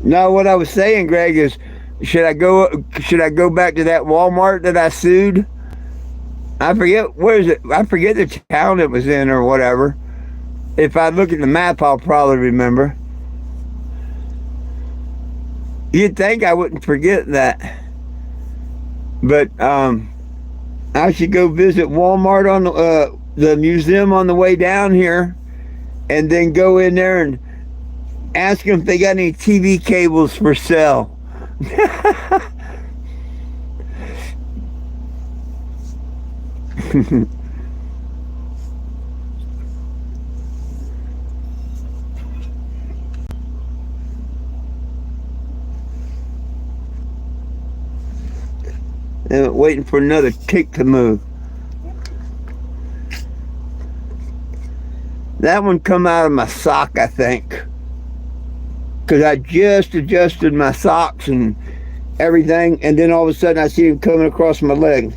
No, what I was saying, Greg, is should I go back to that Walmart that I sued? I forget, where is it? I forget the town it was in or whatever. If I look at the map, I'll probably remember. You'd think I wouldn't forget that. But I should go visit Walmart on the museum on the way down here, and then go in there and ask them if they got any TV cables for sale. And waiting for another tick to move. That one come out of my sock, I think, because I just adjusted my socks and everything, and then all of a sudden I see him coming across my leg.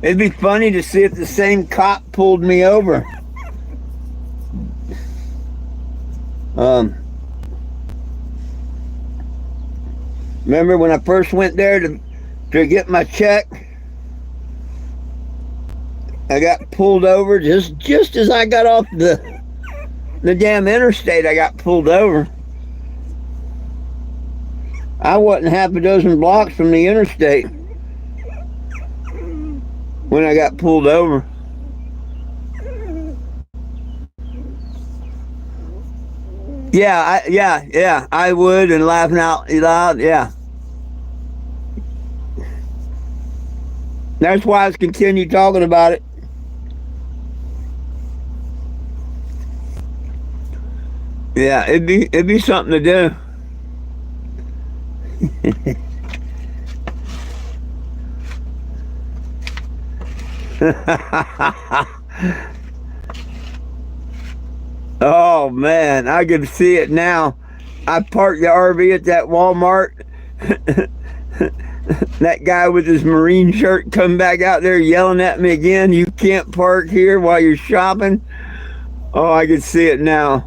It'd be funny to see if the same cop pulled me over. Remember when I first went there to get my check? I got pulled over just as I got off the damn interstate. I got pulled over. I wasn't half a dozen blocks from the interstate when I got pulled over. Yeah, I would, and laughing out loud, yeah. That's why I was continue talking about it. Yeah, it'd be something to do. Oh man, I can see it now. I parked the RV at that Walmart. That guy with his Marine shirt come back out there yelling at me again, "You can't park here while you're shopping." Oh, I can see it now.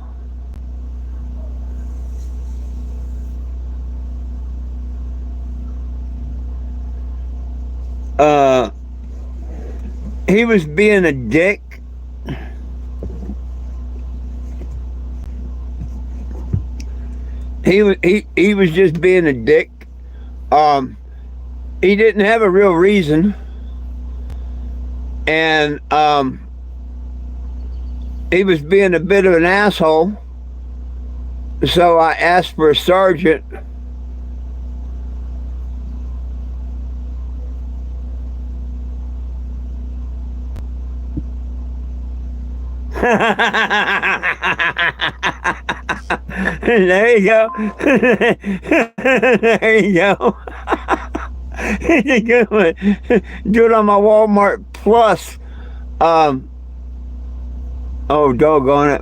He was being a dick. He was just being a dick. He didn't have a real reason, and he was being a bit of an asshole. So I asked for a sergeant. There you go. There you go. It's a good one. Do it on my Walmart Plus. Oh, doggone it.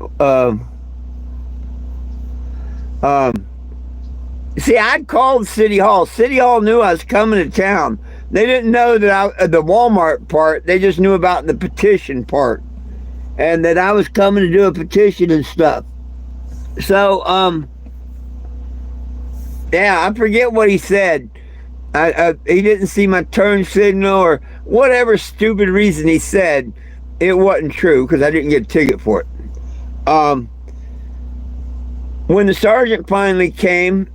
See, I'd called City Hall. City Hall knew I was coming to town. They didn't know that the Walmart part. They just knew about the petition part, and that I was coming to do a petition and stuff. So, yeah, I forget what he said. He didn't see my turn signal or whatever stupid reason he said. It wasn't true because I didn't get a ticket for it. When the sergeant finally came,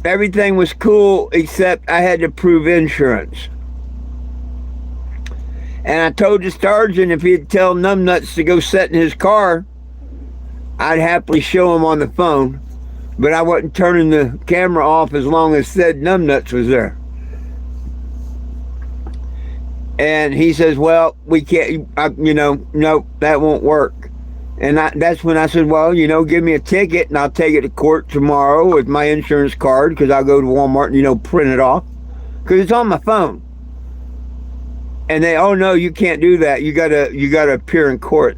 everything was cool except I had to prove insurance. And I told the sergeant if he'd tell numbnuts to go sit in his car, I'd happily show him on the phone. but I wasn't turning the camera off as long as said numbnuts was there. And he says, well, we can't, nope, that won't work. And that's when I said, well, give me a ticket and I'll take it to court tomorrow with my insurance card, because I'll go to Walmart and, print it off, because it's on my phone. And they, oh no, you can't do that. You gotta appear in court.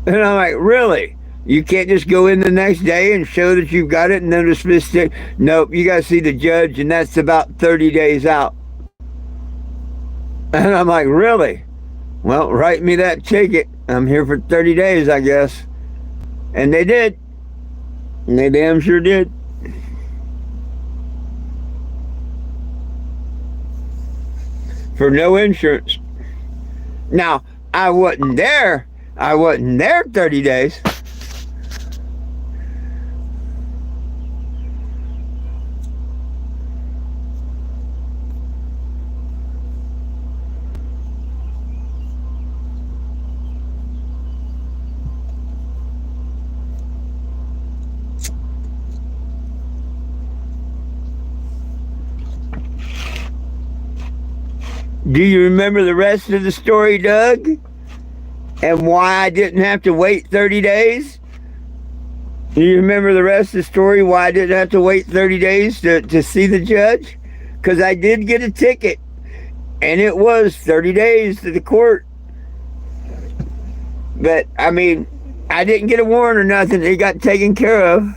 And I'm like, really? You can't just go in the next day and show that you've got it and then dismiss it? Nope, you gotta see the judge, and that's about 30 days out. And I'm like, really? Well, write me that ticket. I'm here for 30 days, I guess. And they did. And they damn sure did. For no insurance. Now, I wasn't there 30 days. Do you remember the rest of the story, Doug? And why I didn't have to wait 30 days? Do you remember the rest of the story, why I didn't have to wait 30 days to see the judge? Because I did get a ticket, and it was 30 days to the court. But, I mean, I didn't get a warrant or nothing. It got taken care of.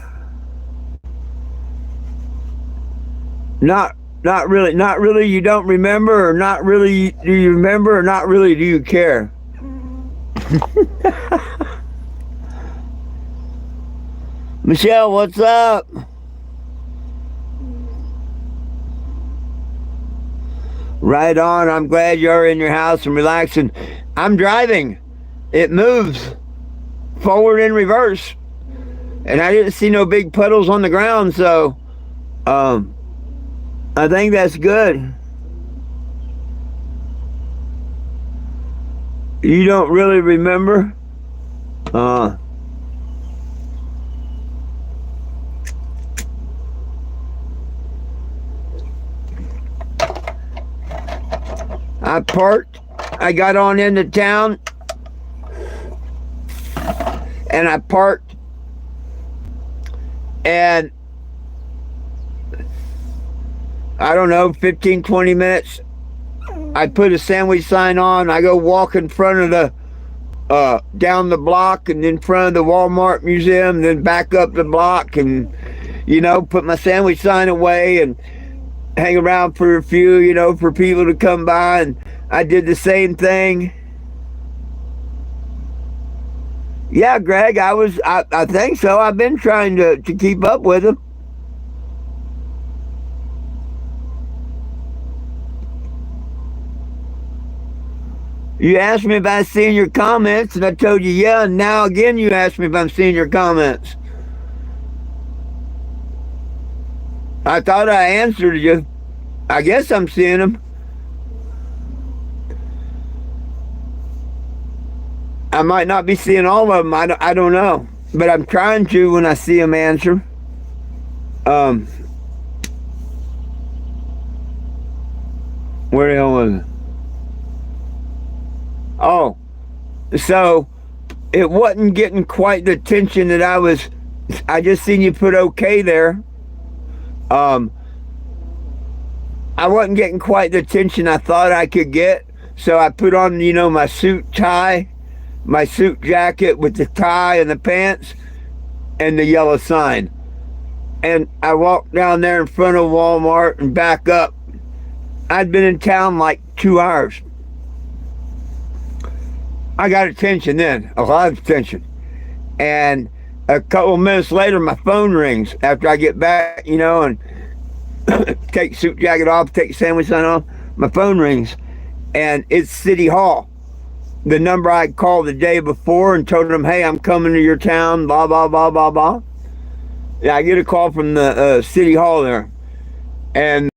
Not really, you don't remember, or not really, do you remember, or not really, do you care? Michelle, what's up? Right on, I'm glad you're in your house and relaxing. I'm driving. It moves forward and reverse. And I didn't see no big puddles on the ground, so I think that's good. You don't really remember? I parked. I got on into town. And I parked. And I don't know, 15, 20 minutes. I put a sandwich sign on. I go walk in front of the, down the block and in front of the Walmart museum, then back up the block and, put my sandwich sign away and hang around for a few, for people to come by. And I did the same thing. Yeah, Greg, I think so. I've been trying to keep up with them. You asked me if I seen your comments, and I told you yeah, and now again you asked me if I'm seeing your comments. I thought I answered you. I guess I'm seeing them. I might not be seeing all of them. I don't know. But I'm trying to when I see them answer. Where the hell was it? Oh, so it wasn't getting quite the attention that I just seen you put okay there. I wasn't getting quite the attention I thought I could get. So I put on, my suit tie, my suit jacket with the tie and the pants and the yellow sign. And I walked down there in front of Walmart and back up. I'd been in town like 2 hours. I got attention then, a lot of attention. And a couple of minutes later, my phone rings after I get back, and take suit jacket off, take sandwich sign off. My phone rings, and it's City Hall. The number I called the day before and told them, hey, I'm coming to your town, blah, blah, blah, blah, blah. Yeah, I get a call from the City Hall there. And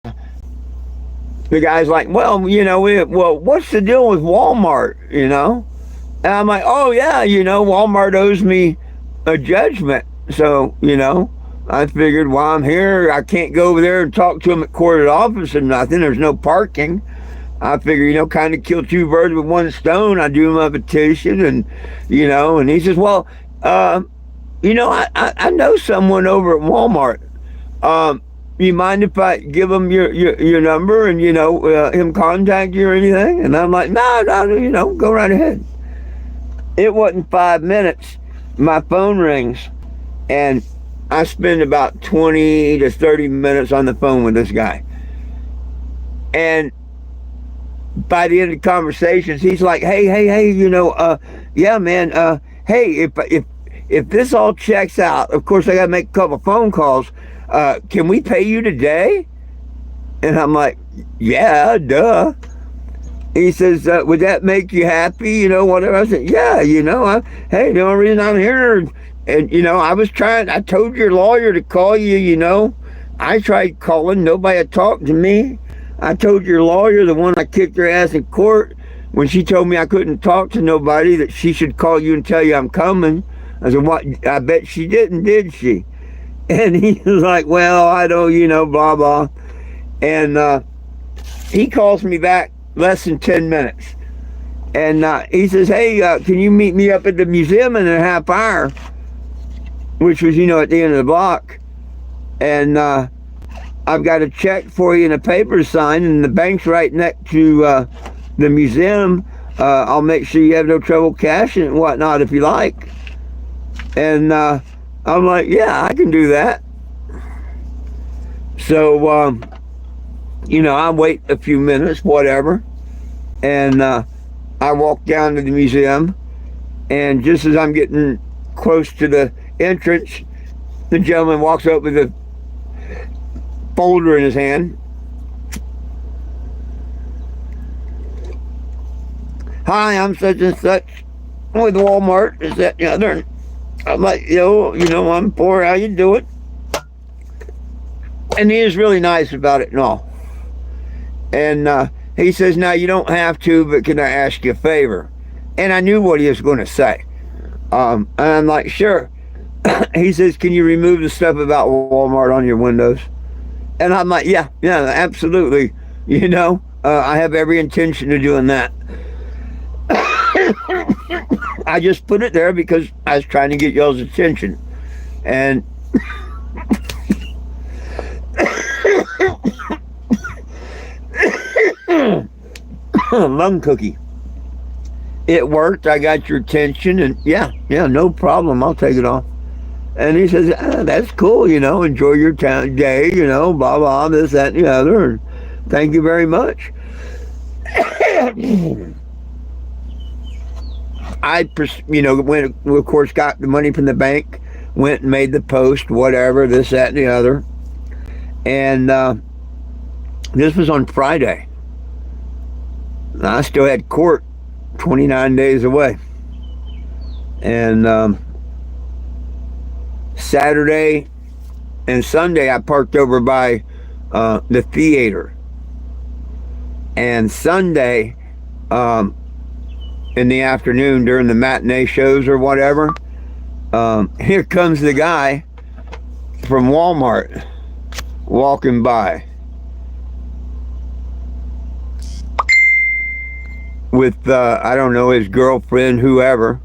the guy's like, well, what's the deal with Walmart, And I'm like, oh, yeah, Walmart owes me a judgment. So, I figured while I'm here, I can't go over there and talk to him at court office or nothing. There's no parking. I figure, kind of kill two birds with one stone. I do my petition, and he says, well, I know someone over at Walmart. You mind if I give him your number and, him contact you or anything? And I'm like, no, go right ahead. It wasn't 5 minutes. My phone rings, and I spend about 20 to 30 minutes on the phone with this guy. And by the end of the conversations, he's like, hey, yeah, man, hey, if this all checks out, of course I got to make a couple phone calls. Can we pay you today? And I'm like, yeah, duh. He says, would that make you happy? Whatever. I said, yeah, hey, the only reason I'm here, and I told your lawyer to call you, I tried calling, nobody had talked to me. I told your lawyer, the one I kicked her ass in court, when she told me I couldn't talk to nobody, that she should call you and tell you I'm coming. I said, what? I bet she didn't, did she? And he was like, well, I don't, blah, blah. And he calls me back less than 10 minutes. And he says, hey, can you meet me up at the museum in a half hour? Which was, at the end of the block. And I've got a check for you and a paper signed, and the bank's right next to the museum. I'll make sure you have no trouble cashing and whatnot if you like. And I'm like, yeah, I can do that. So, I wait a few minutes, whatever. And I walk down to the museum. And just as I'm getting close to the entrance, the gentleman walks up with a folder in his hand. Hi, I'm such and such with Walmart. Is that the other? I'm like, I'm poor. How you doing? And he is really nice about it and all. And he says, now you don't have to, but can I ask you a favor? And I knew what he was going to say. And I'm like, sure. He says, can you remove the stuff about Walmart on your windows? And I'm like, yeah, absolutely. I have every intention of doing that. I just put it there because I was trying to get y'all's attention. And lung cookie. It worked. I got your attention, and yeah, no problem. I'll take it off. And he says, that's cool, enjoy your day, blah, blah, this, that, and the other. And thank you very much. I, went, of course, got the money from the bank, went and made the post, whatever, this, that, and the other. And this was on Friday. I still had court 29 days away. And Saturday and Sunday, I parked over by the theater. And Sunday, in the afternoon during the matinee shows or whatever, here comes the guy from Walmart walking by with I don't know, his girlfriend, whoever.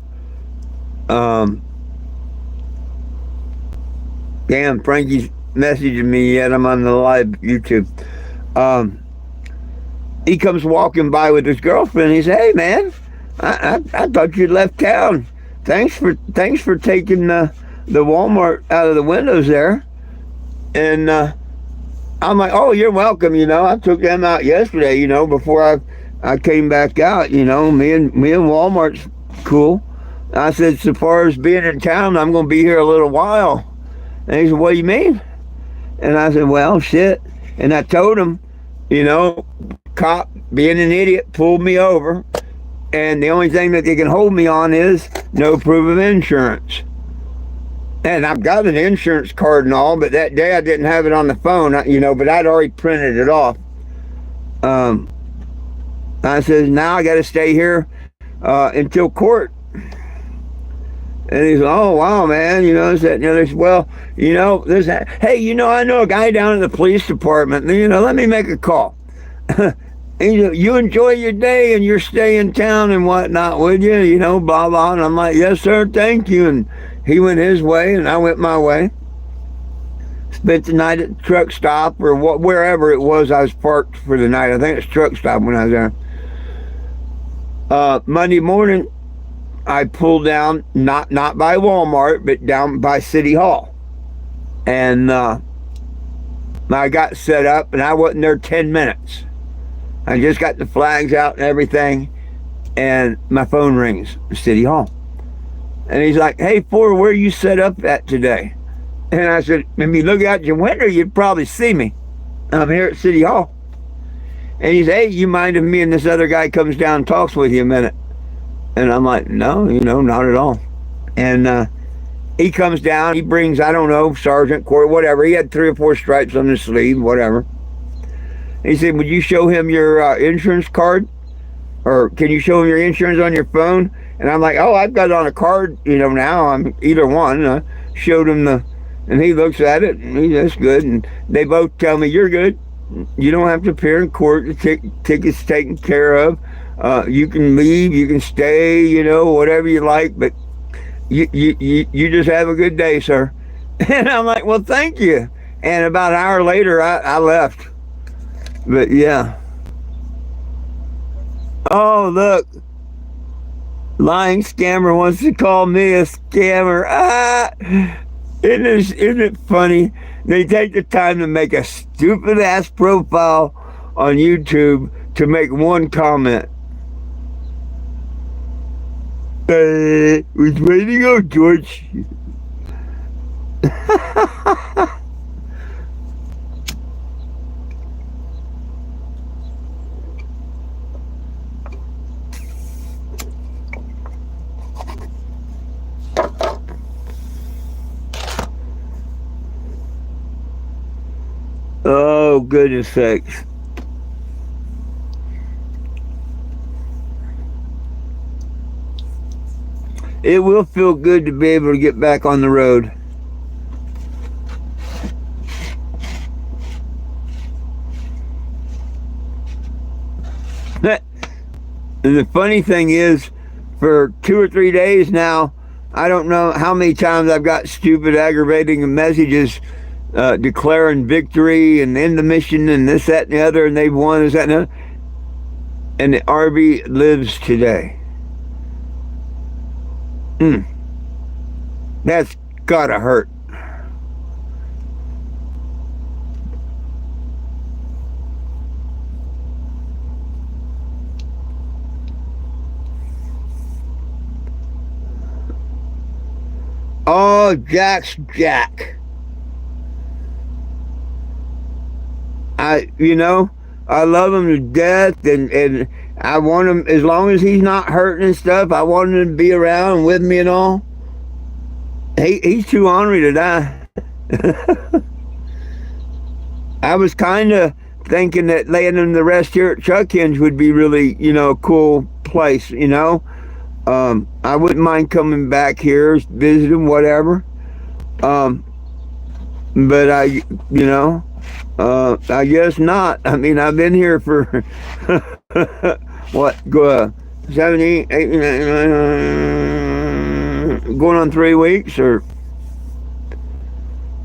Damn, Frankie's messaging me yet. I'm on the live YouTube. He comes walking by with his girlfriend. He said, hey man, I thought you'd left town. Thanks for taking the Walmart out of the windows there. And I'm like, oh, you're welcome. I took them out yesterday, before I came back out. Me and Walmart's cool. I said, so far as being in town, I'm going to be here a little while. And he said, what do you mean? And I said, well, shit. And I told him, cop, being an idiot, pulled me over. And the only thing that they can hold me on is no proof of insurance. And I've got an insurance card and all, but that day I didn't have it on the phone, but I'd already printed it off. I said, now I got to stay here until court. And he's, oh, wow, man, this, that, and the other. Well, this, that. Hey, I know a guy down in the police department. Let me make a call. You enjoy your day and your stay in town and whatnot, would you? Blah, blah. And I'm like, yes, sir, thank you. And he went his way and I went my way. Spent the night at the truck stop or wherever it was I was parked for the night. I think it's truck stop when I was there. Monday morning, I pulled down, not by Walmart, but down by City Hall. And I got set up, and I wasn't there 10 minutes. I just got the flags out and everything, and my phone rings, City Hall. And he's like, hey, Ford, where are you set up at today? And I said, if you look out your window, you'd probably see me. I'm here at City Hall. And he said, hey, you mind if me and this other guy comes down and talks with you a minute? And I'm like, no, not at all. And he comes down, he brings, I don't know, sergeant, court, whatever. He had 3 or 4 stripes on his sleeve, whatever. He said, would you show him your insurance card? Or can you show him your insurance on your phone? And I'm like, oh, I've got it on a card, now. I'm either one. I showed him and he looks at it, and that's good. And they both tell me, you're good. You don't have to appear in court. The ticket's taken care of. You can leave, you can stay, whatever you like, but you just have a good day, sir. And I'm like, well, thank you. And about an hour later, I left. But yeah. Oh, look. Lying scammer wants to call me a scammer. Isn't it funny? They take the time to make a stupid ass profile on YouTube to make one comment. Was waiting on George. Oh, goodness sakes. It will feel good to be able to get back on the road. And the funny thing is, for 2 or 3 days now, I don't know how many times I've got stupid, aggravating messages declaring victory and end the mission and this, that, and the other, and they've won, this, that, and the other. And the RV lives today. That's gotta hurt. Oh, Jack's Jack. I love him to death, and I want him, as long as he's not hurting and stuff, I want him to be around with me and all. He's too ornery to die. I was kind of thinking that laying him to rest here at Chuck Hinge would be really, a cool place, I wouldn't mind coming back here, visiting, whatever. But I guess not. I mean, I've been here for what, 70, 80, 90, going on 3 weeks, or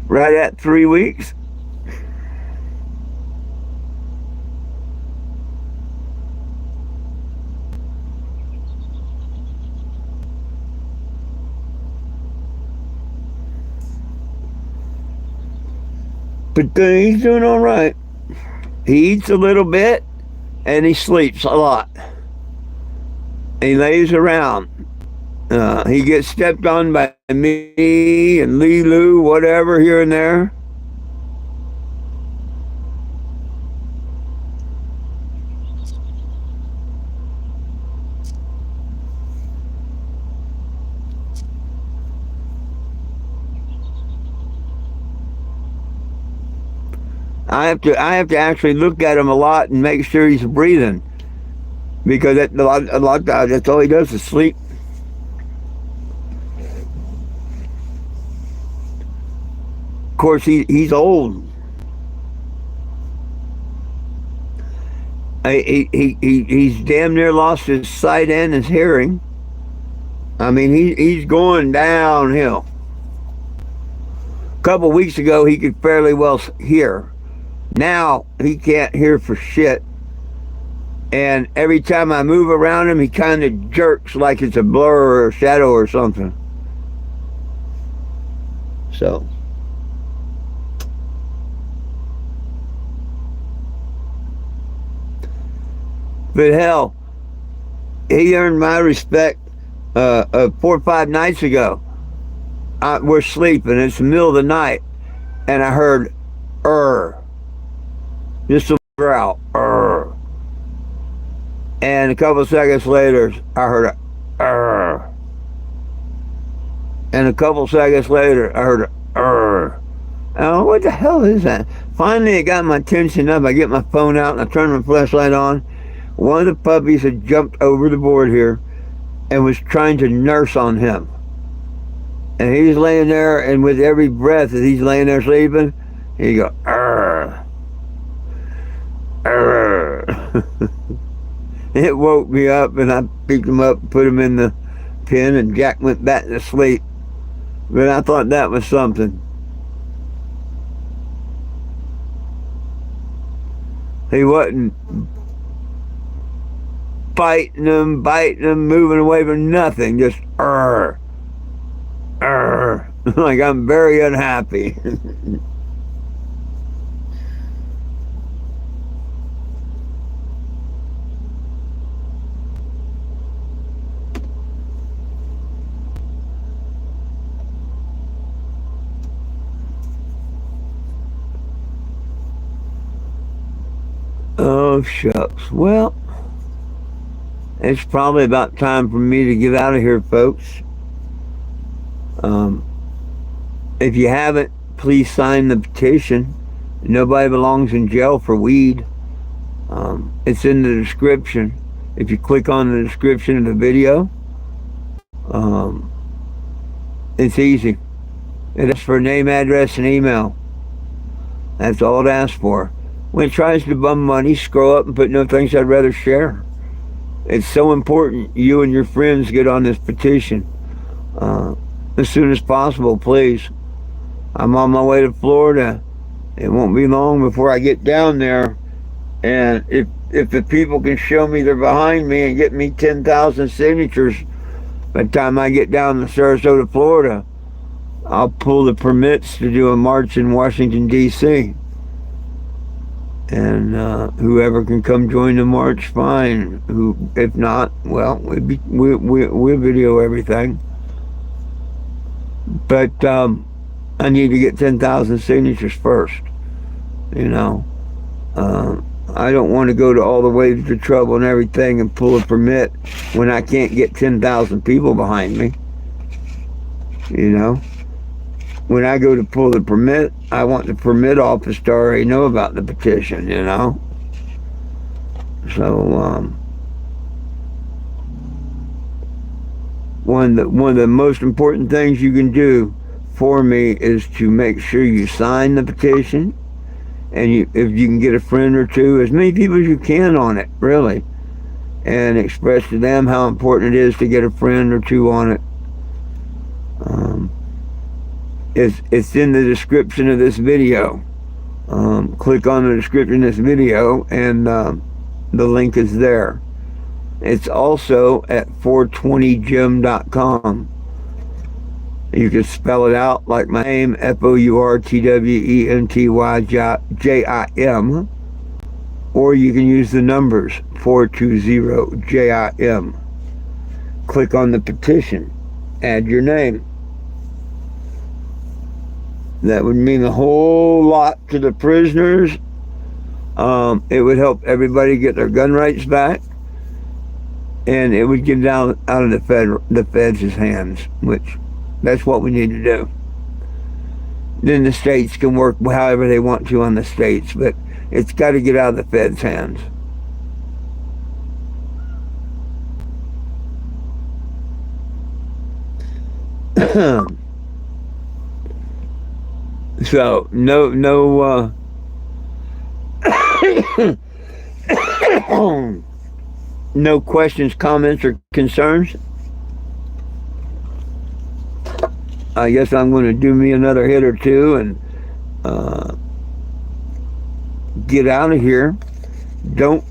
right at 3 weeks. But he's doing all right. He eats a little bit, and he sleeps a lot. He lays around. He gets stepped on by me and Lulu, whatever, here and there. I have to actually look at him a lot and make sure he's breathing, because a lot of times that's all he does is sleep. course, he's old. He's damn near lost his sight and his hearing. I mean, he's going downhill. A couple weeks ago, he could fairly well hear. Now, he can't hear for shit. And every time I move around him, he kind of jerks like it's a blur or a shadow or something. So. But hell, he earned my respect 4 or 5 nights ago. We're sleeping. It's the middle of the night. And I heard, just a growl, And a couple of seconds later, I heard a, And a couple of seconds later, I heard a, Oh, what the hell is that? Finally, it got my attention up. I get my phone out and I turn my flashlight on. One of the puppies had jumped over the board here and was trying to nurse on him. And he's laying there, and with every breath as he's laying there sleeping, he go, arr, arr. It woke me up, and I picked him up, put him in the pen, and Jack went back to sleep. But I thought that was something. He wasn't biting them, moving away from nothing, just like I'm very unhappy. Oh, shucks. Well, it's probably about time for me to get out of here, folks. If you haven't, please sign the petition. Nobody belongs in jail for weed. It's in the description. If you click on the description of the video, it's easy. It asks for name, address, and email. That's all it asks for. When it tries to bum money, scroll up and put no things I'd rather share. It's so important you and your friends get on this petition as soon as possible, please. I'm on my way to Florida. It won't be long before I get down there. And if the people can show me they're behind me and get me 10,000 signatures by the time I get down to Sarasota, Florida, I'll pull the permits to do a march in Washington, D.C. And whoever can come join the march, fine. If not, well, we'll video everything. But I need to get 10,000 signatures first. You know, I don't want to go to all the way to trouble and everything and pull a permit when I can't get 10,000 people behind me. You know. When I go to pull the permit, I want the permit office to already know about the petition, you know? So, one of the most important things you can do for me is to make sure you sign the petition, and if you can get a friend or two, as many people as you can on it, really, and express to them how important it is to get a friend or two on it. It's in the description of this video. Click on the description of this video and the link is there. It's also at 420gym.com. You can spell it out like my name, FOURTWENTYJIM, or you can use the numbers 420JIM. Click on the petition, add your name. That would mean a whole lot to the prisoners. It would help everybody get their gun rights back, and it would get down out of the feds' hands, which that's what we need to do. Then the states can work however they want to on the states, but it's got to get out of the feds' hands. So no questions, comments, or concerns. I guess I'm going to do me another hit or two and get out of here. Don't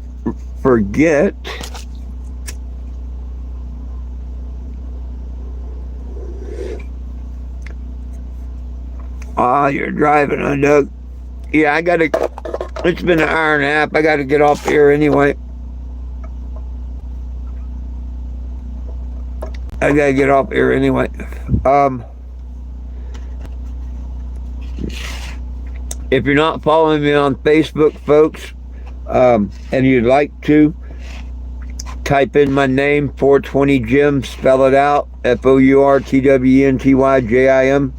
forget, you're driving, huh, Doug? Yeah, it's been an hour and a half. I got to get off here anyway. If you're not following me on Facebook, folks, and you'd like to, type in my name, 420 Jim, spell it out, FOURTWENTYJIM.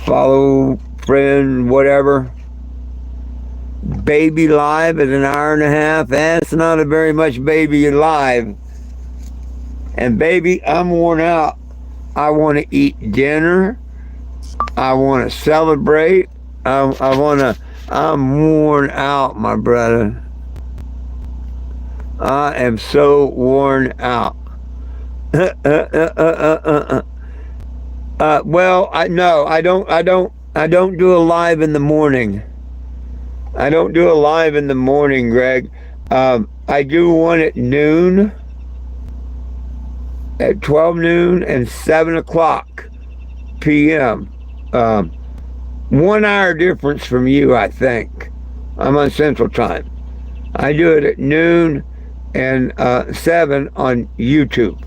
Follow, friend, whatever. Baby live at an hour and a half. That's not a very much baby live. And baby, I'm worn out. I want to eat dinner. I want to celebrate. I'm worn out, my brother. I am so worn out. Well, I don't do a live in the morning. I don't do a live in the morning, Greg. I do one at noon, at 12 noon and 7 o'clock p.m. 1 hour difference from you, I think. I'm on Central Time. I do it at noon and 7 on YouTube.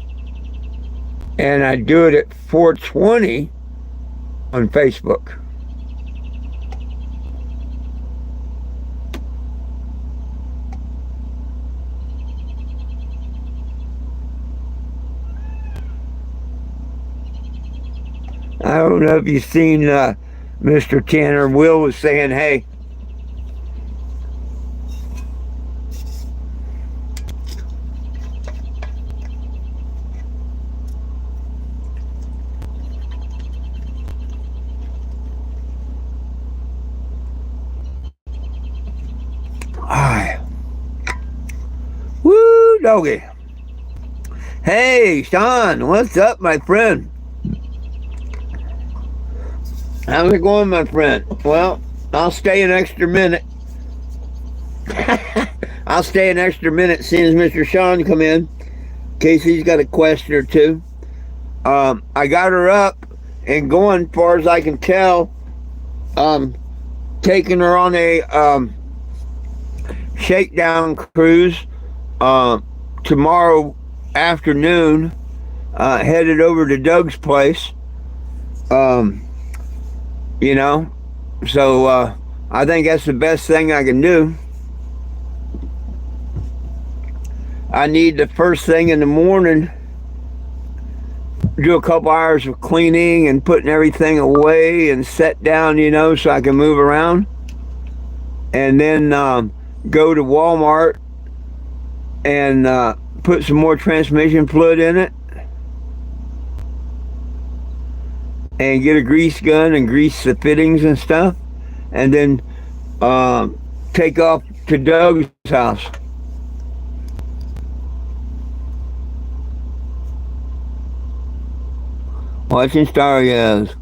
And I do it at 4:20 on Facebook. I don't know if you've seen Mr. Tanner. Will was saying, hey, woo, doggy. Hey, Sean, what's up, my friend? How's it going, my friend? Well, I'll stay an extra minute. I'll stay an extra minute seeing as Mr. Sean come in case he's got a question or two. I got her up and going, far as I can tell. Taking her on a shakedown cruise tomorrow afternoon, headed over to Doug's place. You know, so I think that's the best thing I can do. I need the first thing in the morning, do a couple hours of cleaning and putting everything away and set down, you know, so I can move around. And then go to Walmart and put some more transmission fluid in it. And get a grease gun and grease the fittings and stuff. And then take off to Doug's house. Watching Star Guys.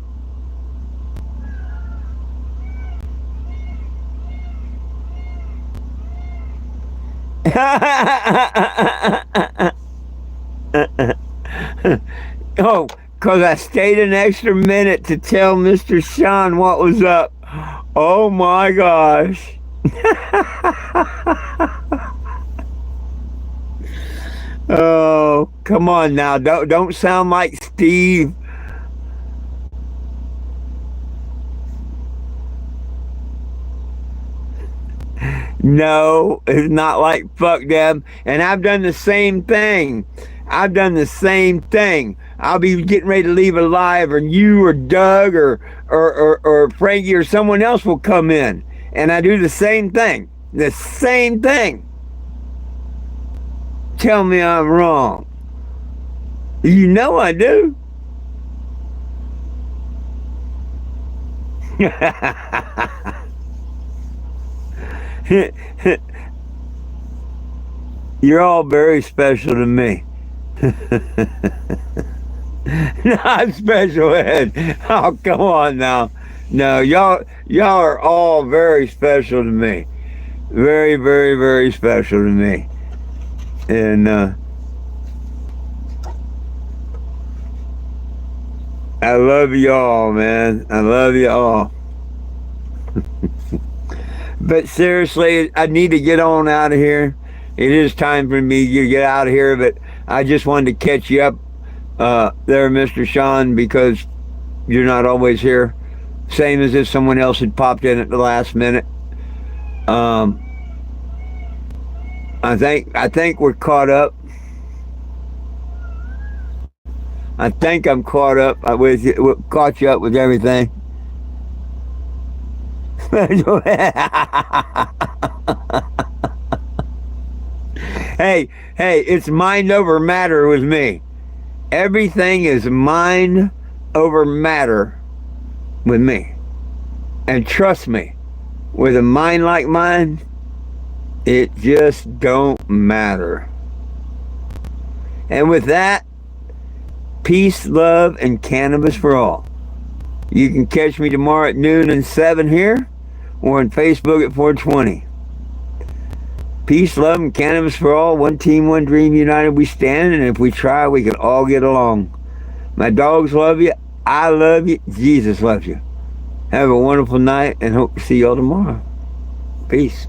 Oh, because I stayed an extra minute to tell Mr. Sean what was up. Oh my gosh. Oh, come on now. Don't sound like Steve. No, it's not like fuck them. And I've done the same thing. I'll be getting ready to leave alive, or you or Doug or Frankie or someone else will come in. And I do the same thing. The same thing. Tell me I'm wrong. You know I do. You're all very special to me. Not special, Ed. Oh, come on now. No, y'all are all very special to me. Very, very, very special to me. And I love y'all, man. I love you all. But seriously, I need to get on out of here. It is time for me to get out of here, but I just wanted to catch you up there, Mr. Sean, because you're not always here. Same as if someone else had popped in at the last minute. I think we're caught up. I think I'm caught up with you, caught you up with everything. Hey, it's mind over matter with me. Everything is mind over matter with me. And trust me, with a mind like mine, it just don't matter. And with that, peace, love, and cannabis for all. You can catch me tomorrow at noon and 7 here, or on Facebook at 420. Peace, love, and cannabis for all. One team, one dream, united we stand, and if we try, we can all get along. My dogs love you. I love you. Jesus loves you. Have a wonderful night, and hope to see y'all tomorrow. Peace.